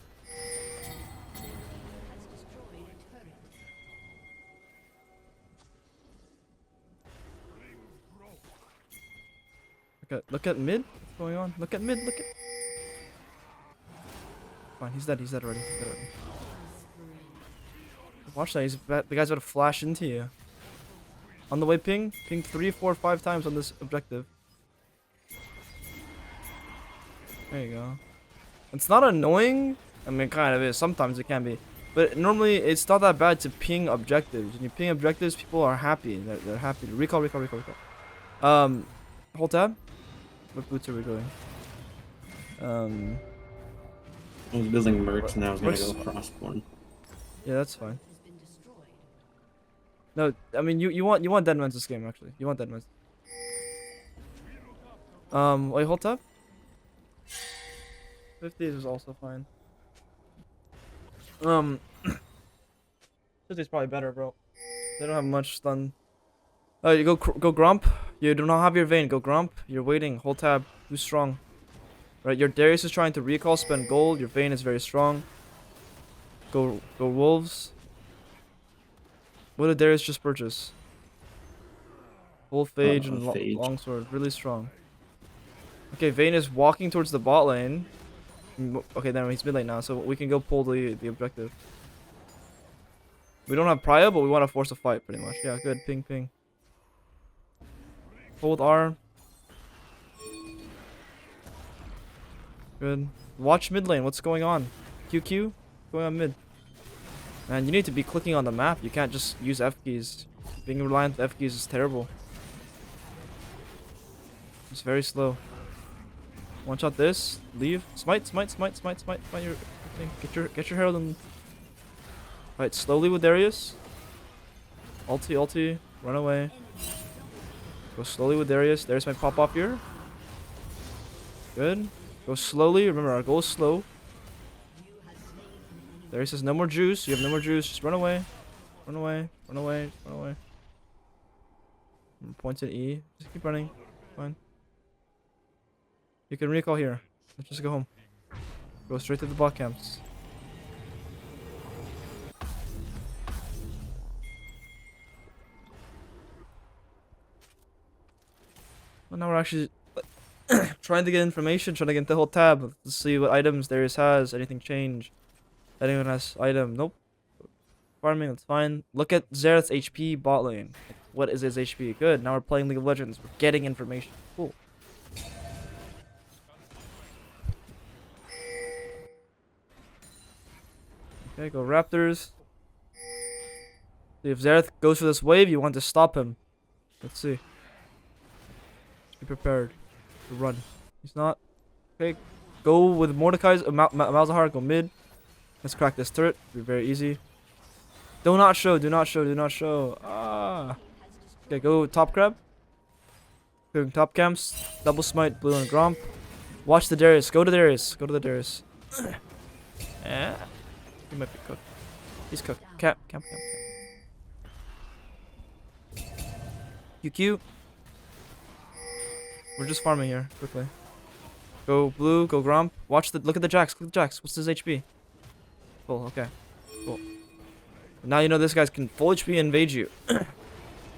Look at mid. What's going on? Look at mid. Look at. Fine. He's dead. He's dead already. He's dead already. Watch that. The guy's about to flash into you. On the way, ping 3, 4, 5 times on this objective. There you go. It's not annoying. I mean, it kind of is. Sometimes it can be. But normally, it's not that bad to ping objectives. When you ping objectives, people are happy. They're happy. Recall. Hold tab. What boots are we doing? I was building mercs and I was gonna Mercs- go crossborn. Yeah, that's fine. No, I mean you want Deadmans this game actually. You want Deadmans. Wait, hold tab. 50 is also fine. 50 is probably better, bro. They don't have much stun. Oh, you go Grump. You do not have your Vayne. Go Grump. You're waiting. Hold tab. Who's strong? Right, your Darius is trying to recall, spend gold. Your Vayne is very strong. Go Wolves. What did Darius just purchase? Full Phage and Phage. Longsword. Really strong. Okay, Vayne is walking towards the bot lane. Okay, then he's mid lane now, so we can go pull the objective. We don't have Prio, but we want to force a fight pretty much. Yeah, good. Ping. Hold R. Good. Watch mid lane. What's going on? QQ? Going on mid. Man, you need to be clicking on the map. You can't just use F keys. Being reliant on F keys is terrible. It's very slow. One shot this. Leave. Smite your thing. Get your herald and fight slowly with Darius. Ulti. Run away. Go slowly with Darius. Darius might pop off here. Good. Go slowly. Remember, our goal is slow. Darius says no more juice. You have no more juice. Just run away. Run away. Points at E. Just keep running. Fine. You can recall here. Let's just go home. Go straight to the bot camps. Well, now we're actually trying to get information, trying to get the whole tab to see what items Darius has. Anything change? Anyone has item? Nope. Farming, that's fine. Look at Xerath's HP bot lane. What is his HP? Good. Now we're playing League of Legends. We're getting information. Cool. Okay, go Raptors. See if Xerath goes for this wave, you want to stop him. Let's see. Be prepared to run. He's not. Okay, go with Mordecai's Malzahar. Go mid. Let's crack this turret. Be very easy. Do not show. Ah. Okay, go top crab. Go top camps. Double smite, blue and Gromp. Watch the Darius. Go to the Darius. Yeah. He might be cooked. He's cooked. Camp. QQ. We're just farming here, quickly. Go blue, go Gromp. Look at the Jax. What's his HP? Full, okay. Cool. Now you know this guy's can full HP invade you.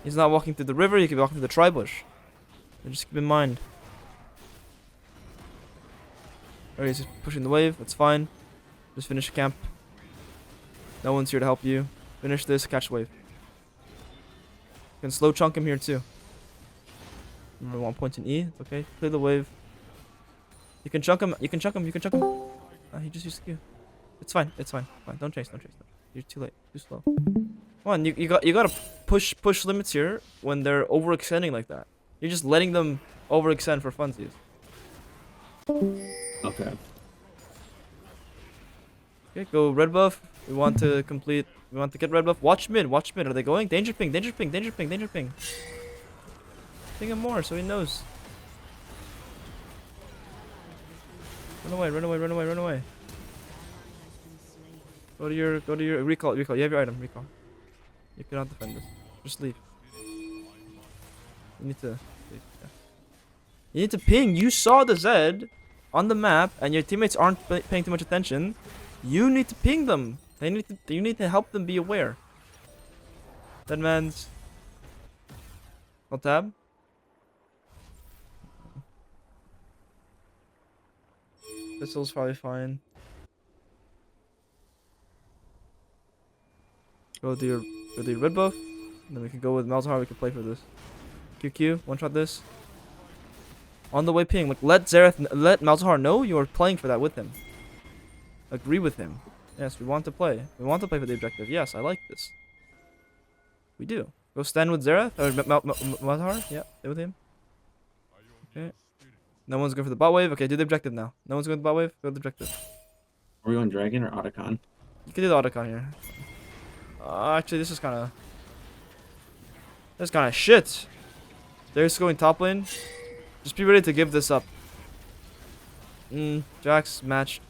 He's not walking through the river, he can be walking through the tri-bush. So just keep in mind. Alright, he's just pushing the wave, that's fine. Just finish the camp. No one's here to help you. Finish this, catch the wave. You can slow chunk him here too. Remember 1 point in E, it's okay. Clear the wave. You can chunk him. He just used Q. It's fine. Fine. Don't chase. You're too late. Too slow. Come on, you gotta push limits here when they're overextending like that. You're just letting them overextend for funsies. Okay. Okay, go red buff. We want to complete. We want to get red buff. Watch mid. Watch mid. Are they going? Danger ping. Danger ping. Danger ping. Danger ping. Ping him more so he knows. Run away. Run away. Run away. Run away. Go to your recall. Recall. You have your item. Recall. You cannot defend this. Just leave. You need to leave. Yeah. You need to ping. You saw the Zed on the map, and your teammates aren't paying too much attention. You need to ping them. You need to help them be aware. Dead man's. I'll tab. Pistol's probably fine. Go to your red buff. And then we can go with Malzahar. We can play for this. QQ. One shot this. On the way ping. Like, let Malzahar know you are playing for that with him. Agree with him. Yes, we want to play. We want to play for the objective. Yes, I like this. We do. Go stand with Xerath or Malzahar. Yeah, stay with him. Okay. No one's going for the bot wave. Okay, do the objective now. No one's going to the bot wave. Go to the objective. Are we going Dragon or Otacon? You can do the Otacon here. Actually, this is kind of. This is kind of shit. They're just going top lane. Just be ready to give this up. Jax matched.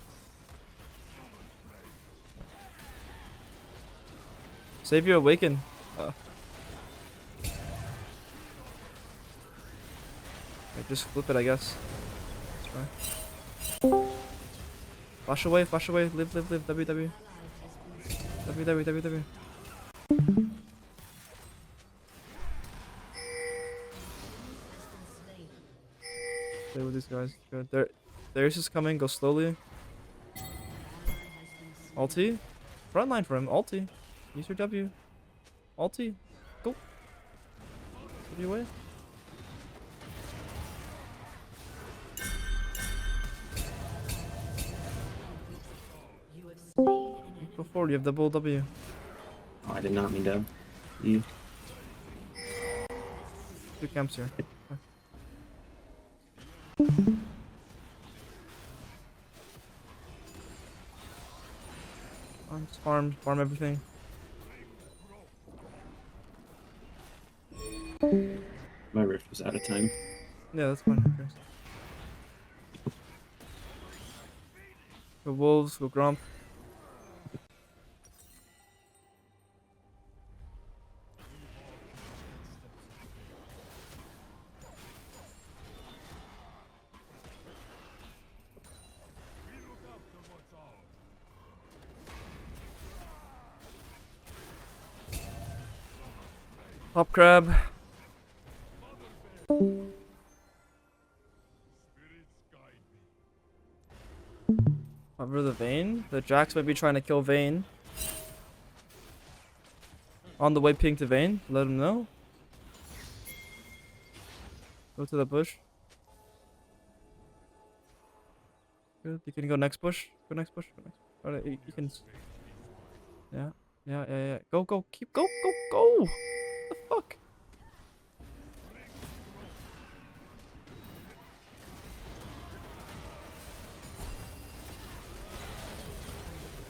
Save your awaken. Just flip it, I guess. Let's try. Flash away, flash away. Live, live, live. W, W. W, W, W, W. Play with these guys. Good. There's just coming. Go slowly. Ulti. Frontline for him. Ulti. Use your W. Ulti. Go. W away. Go forward. You have double W. Oh, I did not mean to. You. Two camps here. Just farm everything. My rift was out of time. Yeah, that's fine. Okay. Go wolves, go grump. Pop crab. Cover the Vayne. The Jax might be trying to kill Vayne. On the way ping to Vayne. Let him know. Go to the bush. Good. You can go next bush. Go next bush. Go next. Alright, you can. Yeah. Go. Keep go. What the fuck?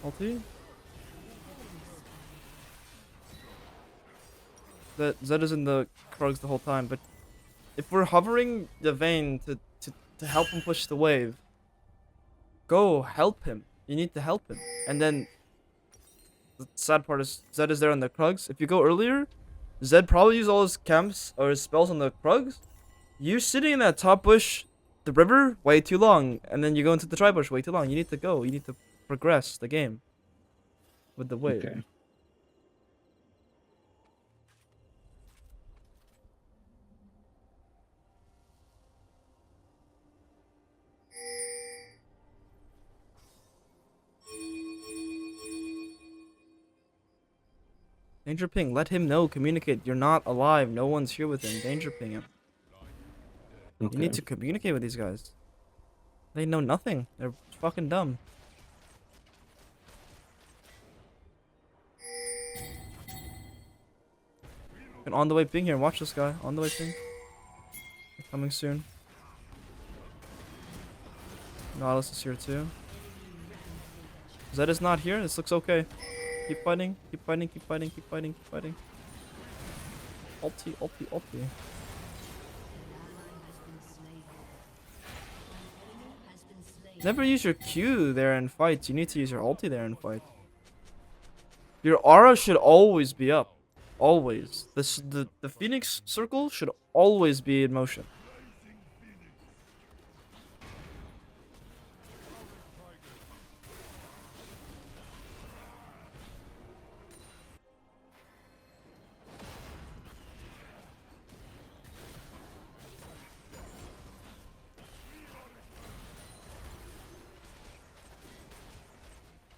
Ulti? That Zed is in the Krugs the whole time, but if we're hovering the Vayne to help him push the wave, go help him. You need to help him. And then the sad part is Zed is there on the Krugs. If you go earlier, Zed probably used all his camps or his spells on the Krugs. You're sitting in that top bush, the river, way too long, and then you go into the tri bush way too long. You need to go. You need to progress the game with the wave. Okay. Danger ping, let him know, communicate. You're not alive, no one's here with him. Danger ping him. Okay. You need to communicate with these guys. They know nothing. They're fucking dumb. And on the way ping here. Watch this guy. On the way ping. Coming soon. Nautilus is here too. Zed is not here. This looks okay. Keep fighting. Keep fighting. Keep fighting. Keep fighting. Keep fighting. Ulti. Ulti. Ulti. Never use your Q there in fights. You need to use your ulti there in fight. Your aura should always be up. Always. The Phoenix circle should always be in motion.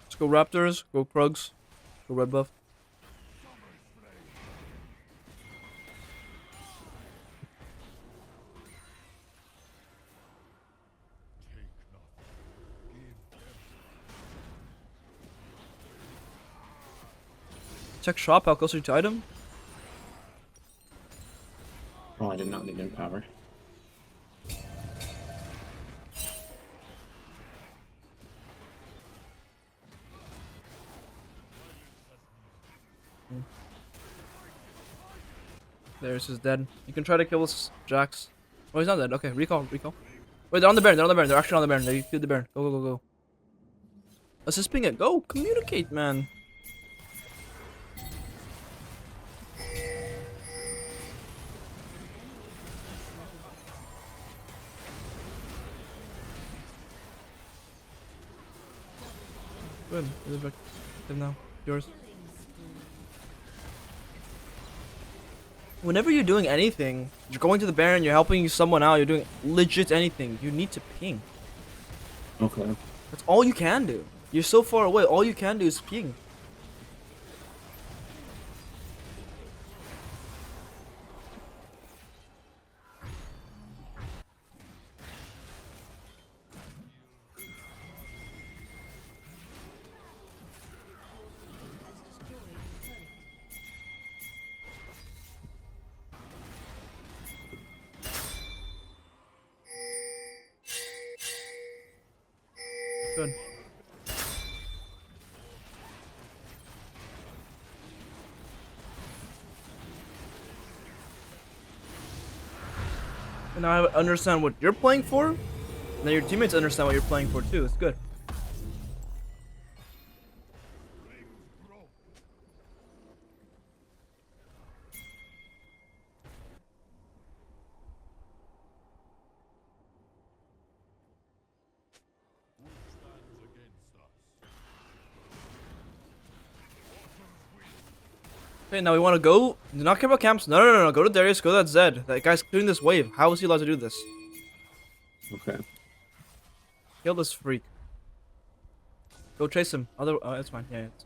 Let's go Raptors. Go Krugs. Go red buff. Check shop. How close are you to item? Oh, I did not need empower. There's his dead. You can try to kill this Jax. Oh, he's not dead. Okay, recall, recall. Wait, they're on the Baron. They're on the Baron. They're actually on the Baron. They killed the Baron. Go, go, go, go. Let's just ping it. Go, communicate, man. Good. Good back. Good now. Yours. Whenever you're doing anything, you're going to the Baron, you're helping someone out, you're doing legit anything, you need to ping. Okay. That's all you can do. You're so far away, all you can do is ping. Good. And now I understand what you're playing for, and then your teammates understand what you're playing for too. It's good. Okay, now we want to go. Do not care about camps. No, no, no, no. Go to Darius. Go to that Zed. That guy's clearing this wave. How is he allowed to do this? Okay. Kill this freak. Go chase him. Other, it's fine. Yeah, it's...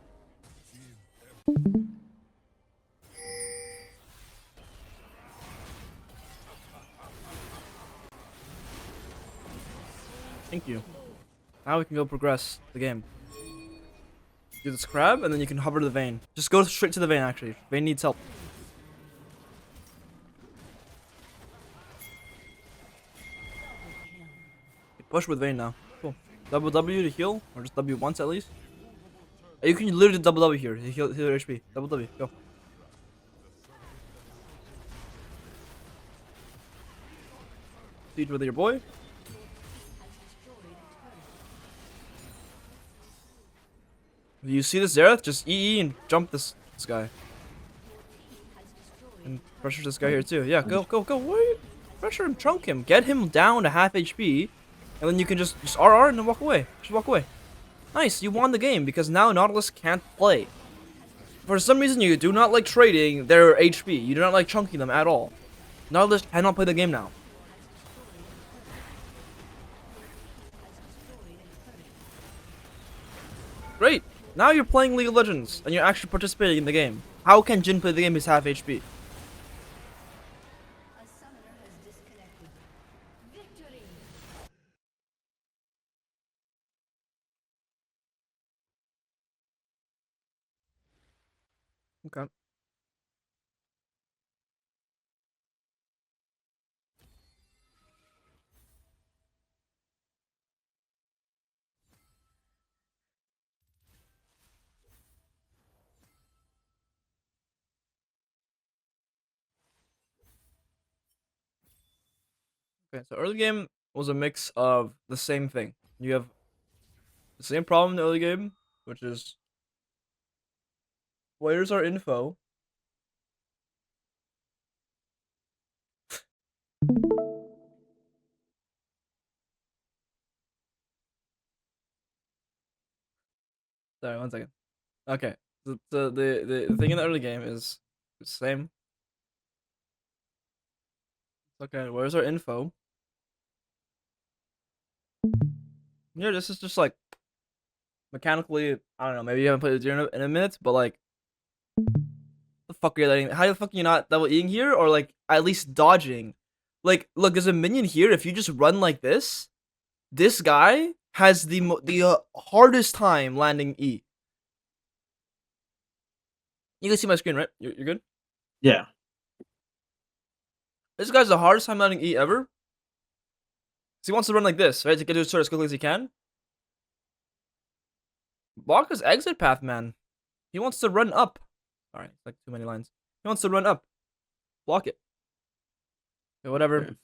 Thank you. Now we can go progress the game. Do this crab, and then you can hover to the vein. Just go straight to the vein, actually. Vein needs help. Push with vein now. Cool. Double W to heal, or just W once at least. You can literally double W here. Heal your HP. Double W. Go. Siege with your boy. If you see this Zereth, just EE and jump this guy. And pressure this guy here too. Yeah, go, go, go. What are you? Pressure him, trunk him, get him down to half HP, and then you can just RR and then walk away. Just walk away. Nice, you won the game because now Nautilus can't play. For some reason, you do not like trading their HP. You do not like chunking them at all. Nautilus cannot play the game now. Great. Now you're playing League of Legends and you're actually participating in the game. How can Jin play the game? He's half HP. A summoner has disconnected. Victory! Okay. Okay, so early game was a mix of the same thing. You have the same problem in the early game, which is where's our info? Sorry, 1 second. Okay, the thing in the early game is the same. Okay, where's our info? Yeah, this is just like mechanically. I don't know. Maybe you haven't played Udyr in a minute, but like, the fuck are you letting? How the fuck are you not double eating here, or like at least dodging? Like, look, there's a minion here. If you just run like this guy has the hardest time landing E. You can see my screen, right? You're good. Yeah. This guy's the hardest time landing E ever. So he wants to run like this, right? To get to his sword as quickly as he can. Block his exit path, man. He wants to run up. Alright, it's like too many lines. He wants to run up. Block it. Okay, whatever. Okay.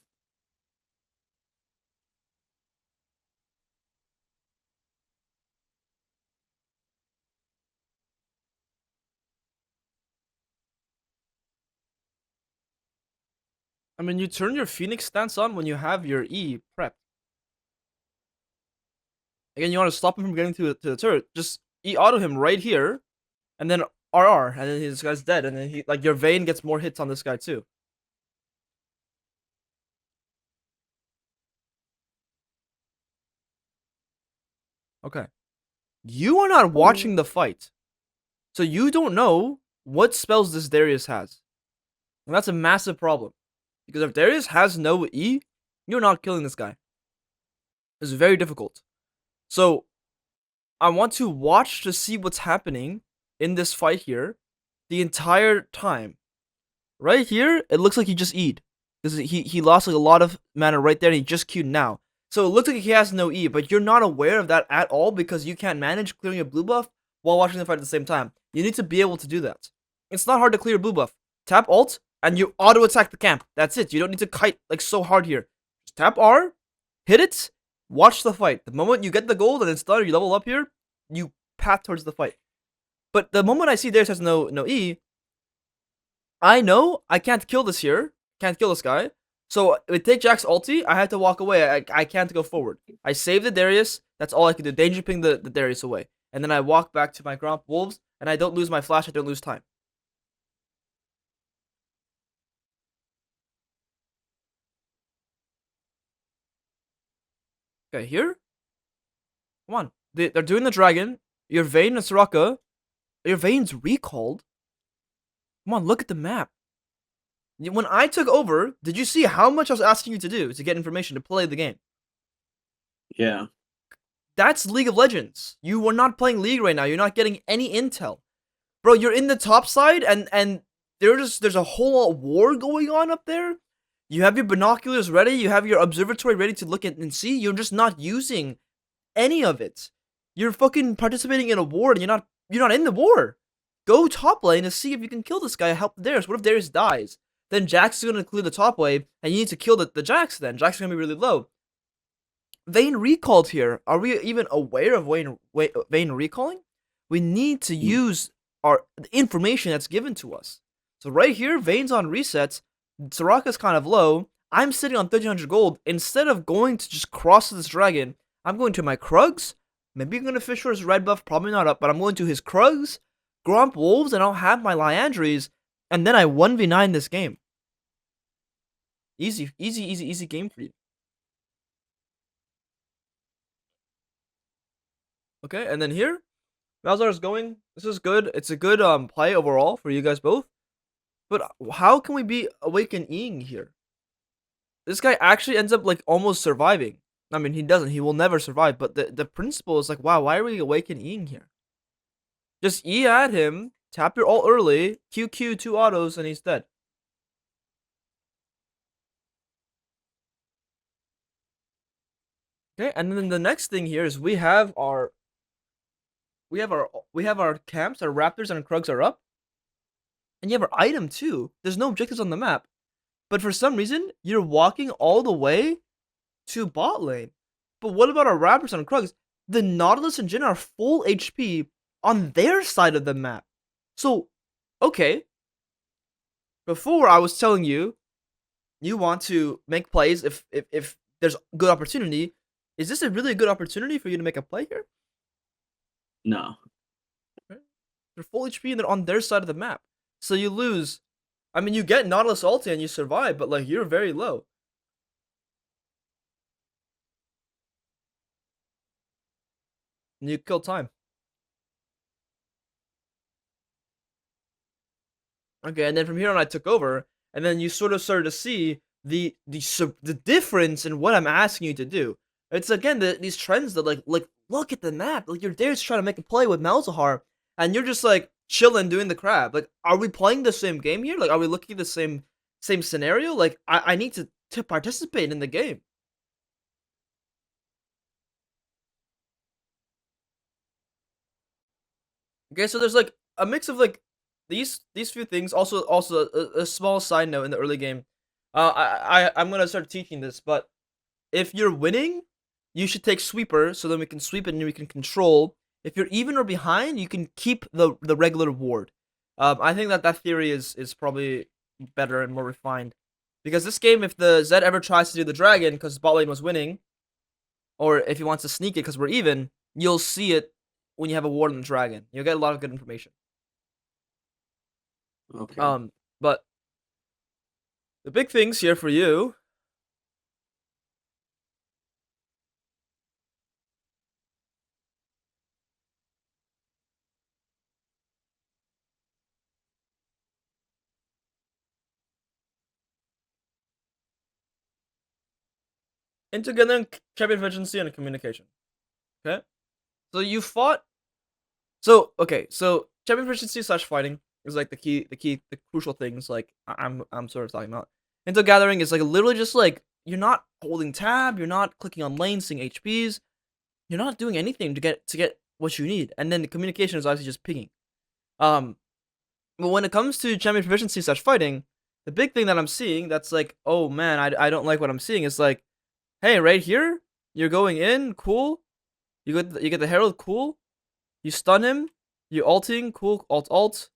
I mean, you turn your Phoenix stance on when you have your E prepped. Again, you want to stop him from getting to the turret. Just E auto him right here, and then RR, and then this guy's dead. And then he like your Vayne gets more hits on this guy too. Okay, you are not watching the fight, so you don't know what spells this Darius has, and that's a massive problem. Because if Darius has no E, you're not killing this guy. It's very difficult. So I want to watch to see what's happening in this fight here the entire time. Right here, it looks like he just E'd. Because he lost like a lot of mana right there and he just queued now. So it looks like he has no E, but you're not aware of that at all because you can't manage clearing a blue buff while watching the fight at the same time. You need to be able to do that. It's not hard to clear a blue buff. Tap alt, and you auto attack the camp. That's it. You don't need to kite like so hard here. Just tap R, hit it, watch the fight. The moment you get the gold and it's done, or you level up here, you path towards the fight. But the moment I see Darius has no E, I know I can't kill this here. Can't kill this guy. So with take Jack's ulti, I have to walk away. I can't go forward. I save the Darius. That's all I can do. Danger ping the Darius away. And then I walk back to my Gromp Wolves, and I don't lose my flash. I don't lose time. Okay, here? Come on. They're doing the dragon. Your Vayne and Soraka. Your Vayne's recalled. Come on, look at the map. When I took over, did you see how much I was asking you to do to get information to play the game? Yeah. That's League of Legends. You are not playing League right now. You're not getting any intel. Bro, you're in the top side and there's a whole war going on up there. You have your binoculars ready. You have your observatory ready to look at and see. You're just not using any of it. You're fucking participating in a war and you're not in the war. Go top lane to see if you can kill this guy and help Darius. What if Darius dies? Then Jax is going to clear the top wave and you need to kill the Jax then. Jax is going to be really low. Vayne recalled here. Are we even aware of Vayne recalling? We need to use the information that's given to us. So right here, Vayne's on resets. Soraka's kind of low. I'm sitting on 1300 gold. Instead of going to just cross this dragon, I'm going to my Krugs. Maybe I'm going to fish for his red buff. Probably not up, but I'm going to his Krugs, Gromp Wolves, and I'll have my Liandry's. And then I 1v9 this game. Easy game for you. Okay, and then here, Malzahar is going. This is good. It's a good play overall for you guys both. But how can we be awakening here? This guy actually ends up like almost surviving. I mean, he doesn't. He will never survive. But the principle is like, wow, why are we awakening here? Just E at him, tap your ult early, QQ 2 autos, and he's dead. Okay, and then the next thing here is we have our camps, our raptors and our Krugs are up. And you have our item too. There's no objectives on the map. but for some reason, you're walking all the way to bot lane. But what about our Raptors and Krugs? The Nautilus and Jhin are full HP on their side of the map. So, okay. Before I was telling you, you want to make plays if there's good opportunity. Is this a really good opportunity for you to make a play here? No. They're full HP and they're on their side of the map. So you lose. I mean, you get Nautilus ulti and you survive, but like you're very low. And you kill time. Okay, and then from here on I took over, and then you sort of started to see the difference in what I'm asking you to do. It's again these trends that like look at the map. Like you're there just trying to make a play with Malzahar, and you're just like chilling doing the crab. Like, are we playing the same game here? Like, are we looking at the same scenario? Like, I need to participate in the game. Okay, so there's like a mix of like these few things. Also a small side note in the early game. I'm gonna start teaching this, but if you're winning, you should take sweeper so then we can sweep it and we can control. If you're even or behind, you can keep the regular ward. I think that theory is probably better and more refined. Because this game, if the Zed ever tries to do the dragon because bot lane was winning, or if he wants to sneak it because we're even, you'll see it when you have a ward on the dragon. You'll get a lot of good information. Okay. But the big things here for you. Into champion efficiency and communication. Okay? So you fought. So okay, so champion efficiency / fighting is like the crucial things like I'm sort of talking about. Into gathering is like literally just like you're not holding tab, you're not clicking on lanes, seeing HPs, you're not doing anything to get what you need. And then the communication is obviously just pinging. But when it comes to champion proficiency / fighting, the big thing that I'm seeing that's like, oh man, I don't like what I'm seeing is like, hey, right here, you're going in, cool. You get the Herald, cool. You stun him, you ulting, cool, alt.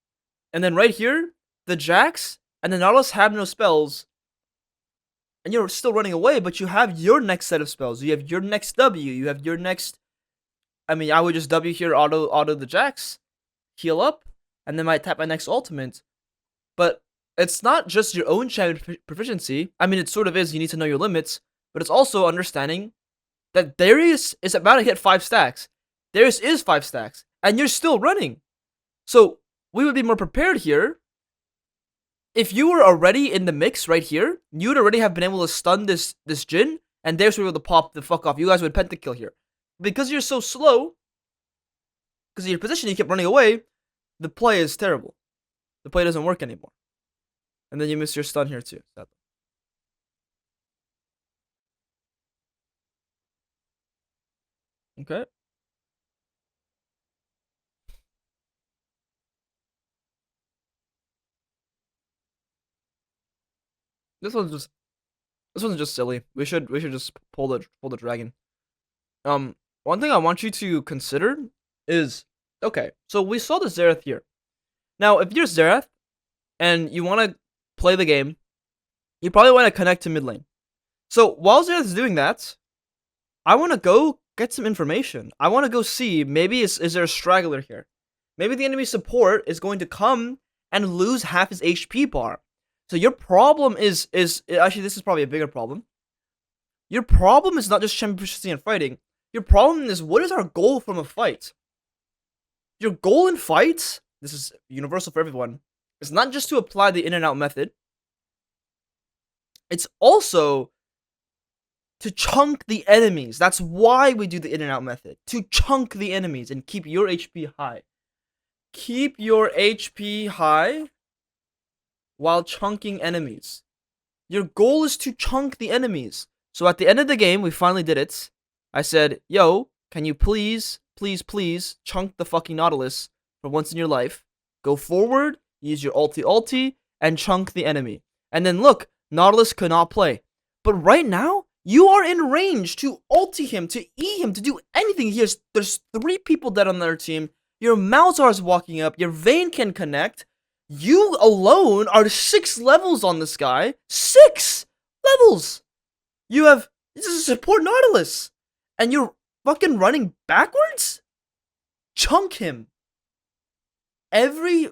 And then right here, the Jax and the Nautilus have no spells. And you're still running away, but you have your next set of spells. You have your next W. You have your next. I mean, I would just W here, auto the Jax, heal up, and then might tap my next ultimate. But it's not just your own champion proficiency. I mean, it sort of is. You need to know your limits, but it's also understanding that Darius is about to hit 5 stacks. Darius is 5 stacks, and you're still running. So we would be more prepared here. If you were already in the mix right here, you'd already have been able to stun this Jhin, and Darius would be able to pop the fuck off. You guys would pentakill here. Because you're so slow, because of your position, you kept running away, the play is terrible. The play doesn't work anymore. And then you miss your stun here too. Sadly. Okay. This one's just silly. We should just pull the dragon. One thing I want you to consider is, okay, so we saw the Xerath here. Now, if you're Xerath and you want to play the game, you probably want to connect to mid lane. So while Xerath is doing that, I want to go get some information. I want to go see, maybe is there a straggler here? Maybe the enemy support is going to come and lose half his HP bar. So your problem is actually, this is probably a bigger problem. Your problem is not just champion proficiency and fighting. Your problem is, what is our goal from a fight? Your goal in fights, this is universal for everyone, is not just to apply the in and out method. It's also to chunk the enemies. That's why we do the in and out method. To chunk the enemies and keep your HP high. Keep your HP high while chunking enemies. Your goal is to chunk the enemies. So at the end of the game, we finally did it. I said, yo, can you please chunk the fucking Nautilus for once in your life? Go forward, use your ulti, and chunk the enemy. And then look, Nautilus could not play. But right now, you are in range to ulti him, to E him, to do anything. There's 3 people dead on their team. Your Malzar is walking up. Your Vayne can connect. You alone are 6 levels on this guy. 6 levels! This is a support Nautilus. And you're fucking running backwards? Chunk him. Every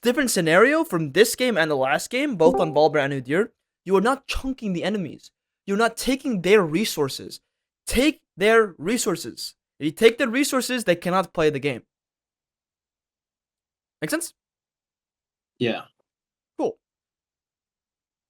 different scenario from this game and the last game, both on Volibear and Udyr, you are not chunking the enemies. You're not taking their resources. Take their resources. If you take their resources, they cannot play the game. Make sense? Yeah. Cool.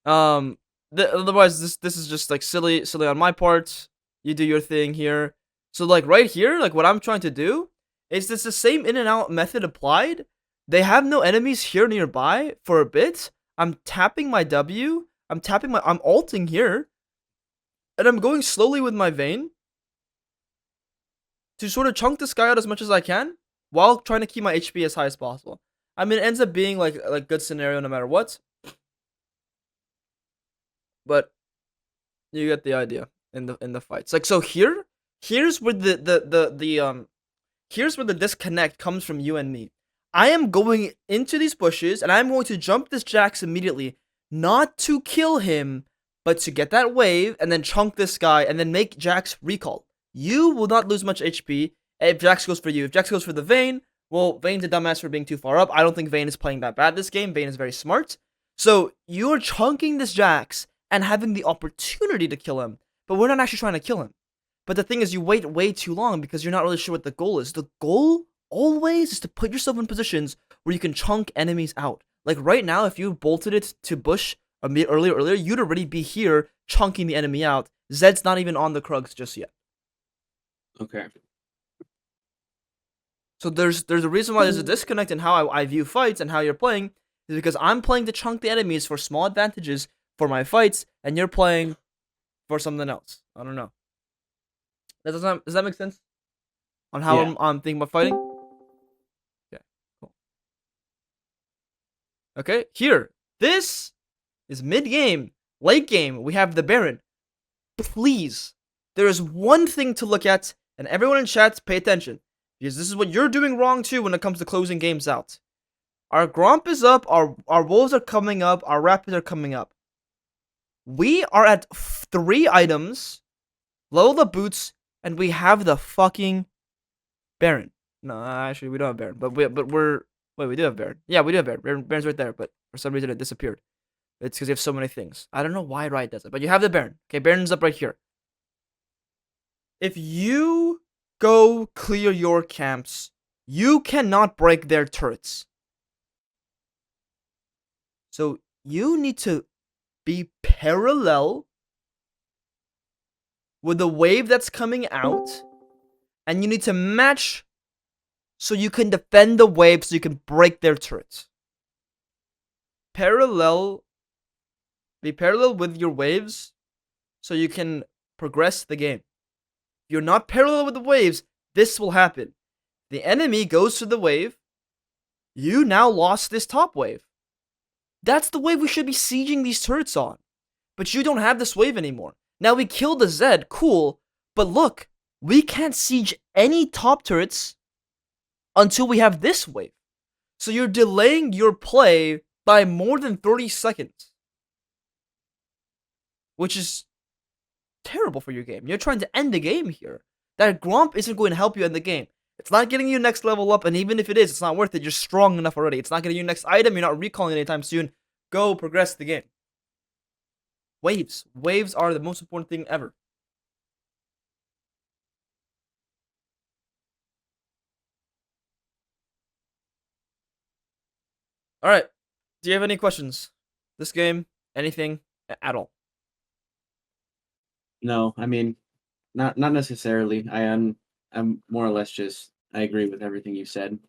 Otherwise, this is just like silly on my part. You do your thing here. So like right here, like what I'm trying to do is this the same in and out method applied. They have no enemies here nearby for a bit. I'm tapping my W. I'm ulting here. And I'm going slowly with my Vayne to sort of chunk this guy out as much as I can while trying to keep my HP as high as possible. I mean, it ends up being like a good scenario no matter what. But you get the idea in the fights. Like so here's where here's where the disconnect comes from you and me. I am going into these bushes and I'm going to jump this Jax immediately, not to kill him, but to get that wave and then chunk this guy and then make Jax recall. You will not lose much HP if Jax goes for you. If Jax goes for the Vayne, well, Vayne's a dumbass for being too far up. I don't think Vayne is playing that bad this game. Vayne is very smart. So you're chunking this Jax and having the opportunity to kill him, but we're not actually trying to kill him. But the thing is, you wait way too long because you're not really sure what the goal is. The goal always is to put yourself in positions where you can chunk enemies out. Like right now, if you bolted it to bush earlier, you'd already be here chunking the enemy out. Zed's not even on the Krugs just yet. Okay. So there's a reason why there's a disconnect in how I view fights and how you're playing, is because I'm playing to chunk the enemies for small advantages for my fights, and you're playing for something else. I don't know. Does that make sense? On how Yeah. I'm thinking about fighting? Okay, cool. Okay, here. This is mid-game. Late game, we have the Baron. Please, there is one thing to look at, and everyone in chat, pay attention. Because this is what you're doing wrong too when it comes to closing games out. Our Gromp is up, our Wolves are coming up, our Rapids are coming up. We are at 3 items, low the boots, and we have the fucking Baron. No, actually, we don't have Baron, but we do have Baron. Yeah, we do have Baron. Baron's right there, but for some reason it disappeared. It's because you have so many things. I don't know why Riot does it, but you have the Baron. Okay, Baron's up right here. If you go clear your camps, you cannot break their turrets. So you need to be parallel with the wave that's coming out, and you need to match so you can defend the wave so you can break their turrets. Be parallel with your waves so you can progress the game. If you're not parallel with the waves, this will happen. The enemy goes to the wave. You now lost this top wave. That's the wave we should be sieging these turrets on. But you don't have this wave anymore. Now we killed the Zed, cool. But look, we can't siege any top turrets until we have this wave. So you're delaying your play by more than 30 seconds. Which is terrible for your game. You're trying to end the game here. That Gromp isn't going to help you end the game. It's not getting you next level up, and even if it is, it's not worth it. You're strong enough already. It's not getting you next item. You're not recalling anytime soon. Go progress the game. Waves. Waves are the most important thing ever. Alright. Do you have any questions? This game? Anything? At all? No, I mean, not necessarily. I'm more or less just I agree with everything you said.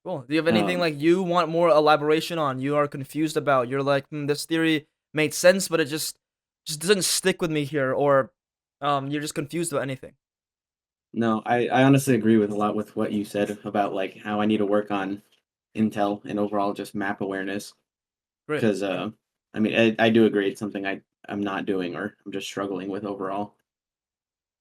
Cool. Do you have anything like you want more elaboration on? You are confused about? You're like, this theory made sense, but it just doesn't stick with me here, or you're just confused about anything. No, I honestly agree with a lot with what you said about like how I need to work on intel and overall just map awareness. Great. Because I mean, I do agree. It's something I'm not doing or I'm just struggling with overall.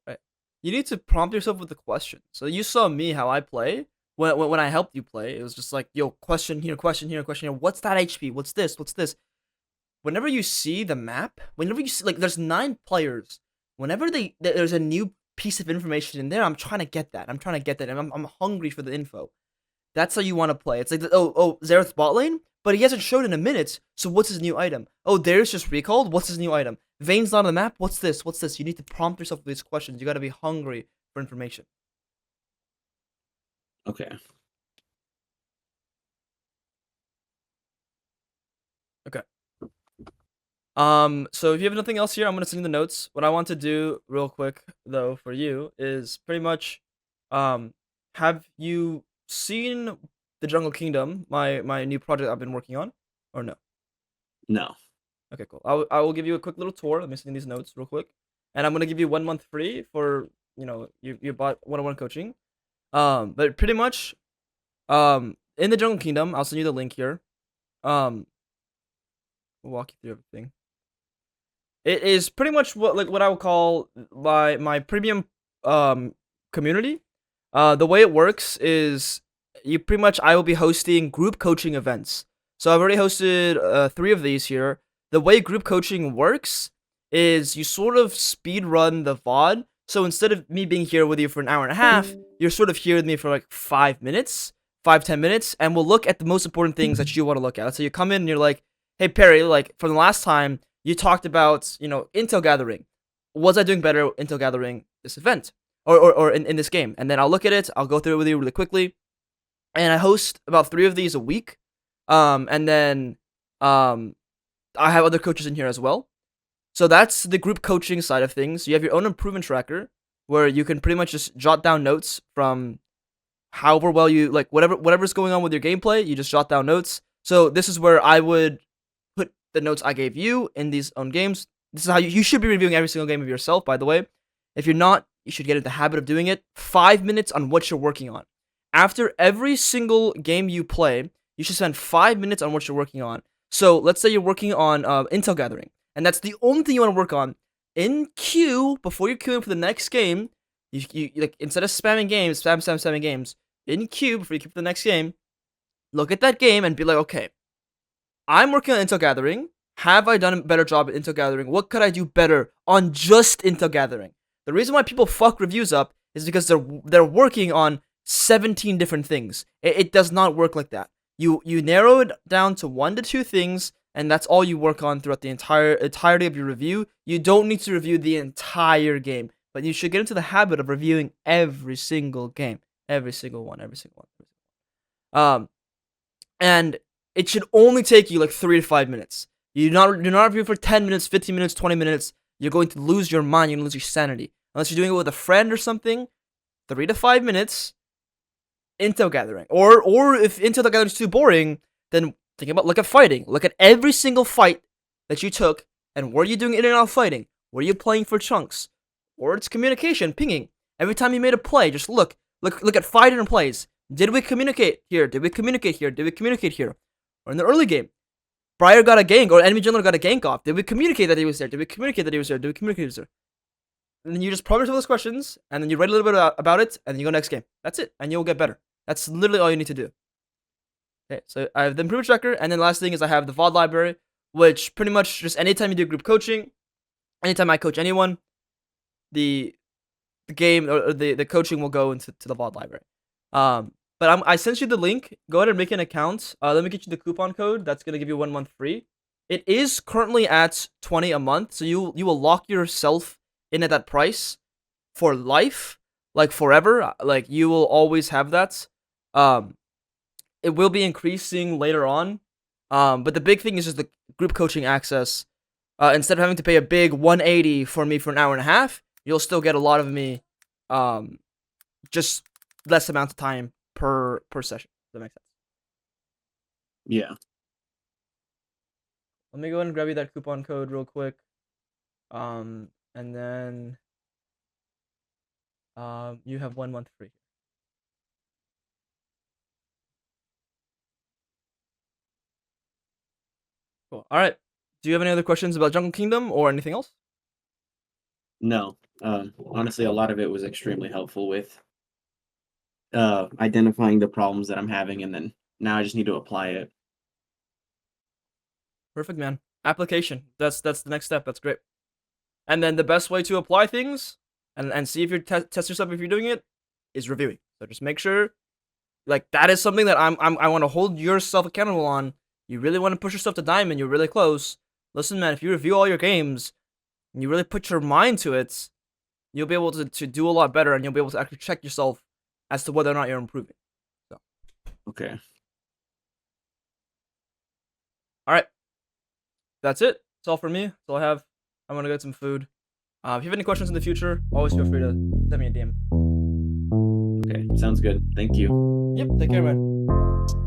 Right. You need to prompt yourself with the question. So you saw me how I play when I helped you play. It was just like, yo, question here, question here, question here. What's that HP? What's this? What's this? Whenever you see the map, whenever you see like there's 9 players. Whenever there's a new piece of information in there, I'm trying to get that. I'm trying to get that. And I'm hungry for the info. That's how you want to play. It's like, oh, Xerath's bot lane, but he hasn't showed in a minute. So what's his new item? Oh, there's just recalled. What's his new item? Vayne's not on the map. What's this? What's this? You need to prompt yourself with these questions. You got to be hungry for information. Okay. Okay. So if you have nothing else here, I'm gonna send you the notes. What I want to do real quick though for you is pretty much, have you seen the Jungle Kingdom, my new project I've been working on, or no? No. Okay, cool. I will give you a quick little tour. Let me send you these notes real quick, and I'm gonna give you 1 month free for you bought one-on-one coaching. But pretty much, in the Jungle Kingdom, I'll send you the link here. We'll walk you through everything. It is pretty much what I would call my premium community. The way it works is I will be hosting group coaching events. So I've already hosted 3 of these here. The way group coaching works is you sort of speed run the VOD. So instead of me being here with you for an hour and a half, you're sort of here with me for like 5 minutes, 5-10 minutes, and we'll look at the most important things that you want to look at. So you come in and you're like, hey Perry, like from the last time you talked about, intel gathering. Was I doing better intel gathering this event or in this game? And then I'll look at it. I'll go through it with you really quickly. And I host about 3 of these a week. And then I have other coaches in here as well. So that's the group coaching side of things. You have your own improvement tracker where you can pretty much just jot down notes from however well you like whatever's going on with your gameplay. You just jot down notes. So this is where I would put the notes I gave you in these own games. This is how you should be reviewing every single game of yourself, by the way. If you're not, you should get into the habit of doing it. 5 minutes on what you're working on. After every single game you play, you should spend 5 minutes on what you're working on. So let's say you're working on intel gathering, and that's the only thing you want to work on. In queue, before you're queuing for the next game, you like instead of spamming games, spamming games. In queue before you queue for the next game, look at that game and be like, okay, I'm working on intel gathering. Have I done a better job at intel gathering? What could I do better on just intel gathering? The reason why people fuck reviews up is because they're working on 17 different things. It does not work like that. You narrow it down to 1 to 2 things, and that's all you work on throughout the entirety of your review. You don't need to review the entire game, but you should get into the habit of reviewing every single game, every single one. And it should only take you like 3 to 5 minutes. Do not review for 10 minutes, 15 minutes, 20 minutes. You're going to lose your mind. You're going to lose your sanity. Unless you're doing it with a friend or something, 3 to 5 minutes, intel gathering. Or if intel gathering is too boring, then think about, look at fighting. Look at every single fight that you took, and were you doing in and out fighting? Were you playing for chunks? Or it's communication, pinging. Every time you made a play, just look at 5 different plays. Did we communicate here? Did we communicate here? Did we communicate here? Or in the early game, Briar got a gank, or enemy jungler got a gank off. Did we communicate that he was there? Did we communicate that he was there? Did we communicate he was there? And then you just prompt those questions, and then you write a little bit about it, and then you go next game. That's it, and you'll get better. That's literally all you need to do. Okay, so I have the improvement tracker, and then the last thing is I have the VOD library, which pretty much just anytime you do group coaching, anytime I coach anyone, the game or the coaching will go into the VOD library. But I sent you the link. Go ahead and make an account. Let me get you the coupon code. That's gonna give you 1 month free. It is currently at 20 a month, so you will lock yourself in at that price for life, like forever. Like you will always have that. It will be increasing later on. But the big thing is just the group coaching access. Instead of having to pay a big 180 for me for an hour and a half, you'll still get a lot of me, just less amount of time per session. Does that make sense? Yeah. Let me go ahead and grab you that coupon code real quick. And then you have 1 month free. Cool. All right. Do you have any other questions about Jungle Kingdom or anything else? No. Honestly, a lot of it was extremely helpful with identifying the problems that I'm having, and then now I just need to apply it. Perfect, man. Application. That's the next step. That's great. And then the best way to apply things and see if you're test yourself if you're doing it is reviewing. So just make sure, like, that is something that I want to hold yourself accountable on. You really want to push yourself to diamond. You're really close. Listen, man. If you review all your games and you really put your mind to it, you'll be able to do a lot better, and you'll be able to actually check yourself as to whether or not you're improving. So, Okay. all right. That's it. That's all for me. That's all I have. I'm gonna get some food. If you have any questions in the future, always feel free to send me a DM. Okay. Sounds good. Thank you. Yep. Take care, man.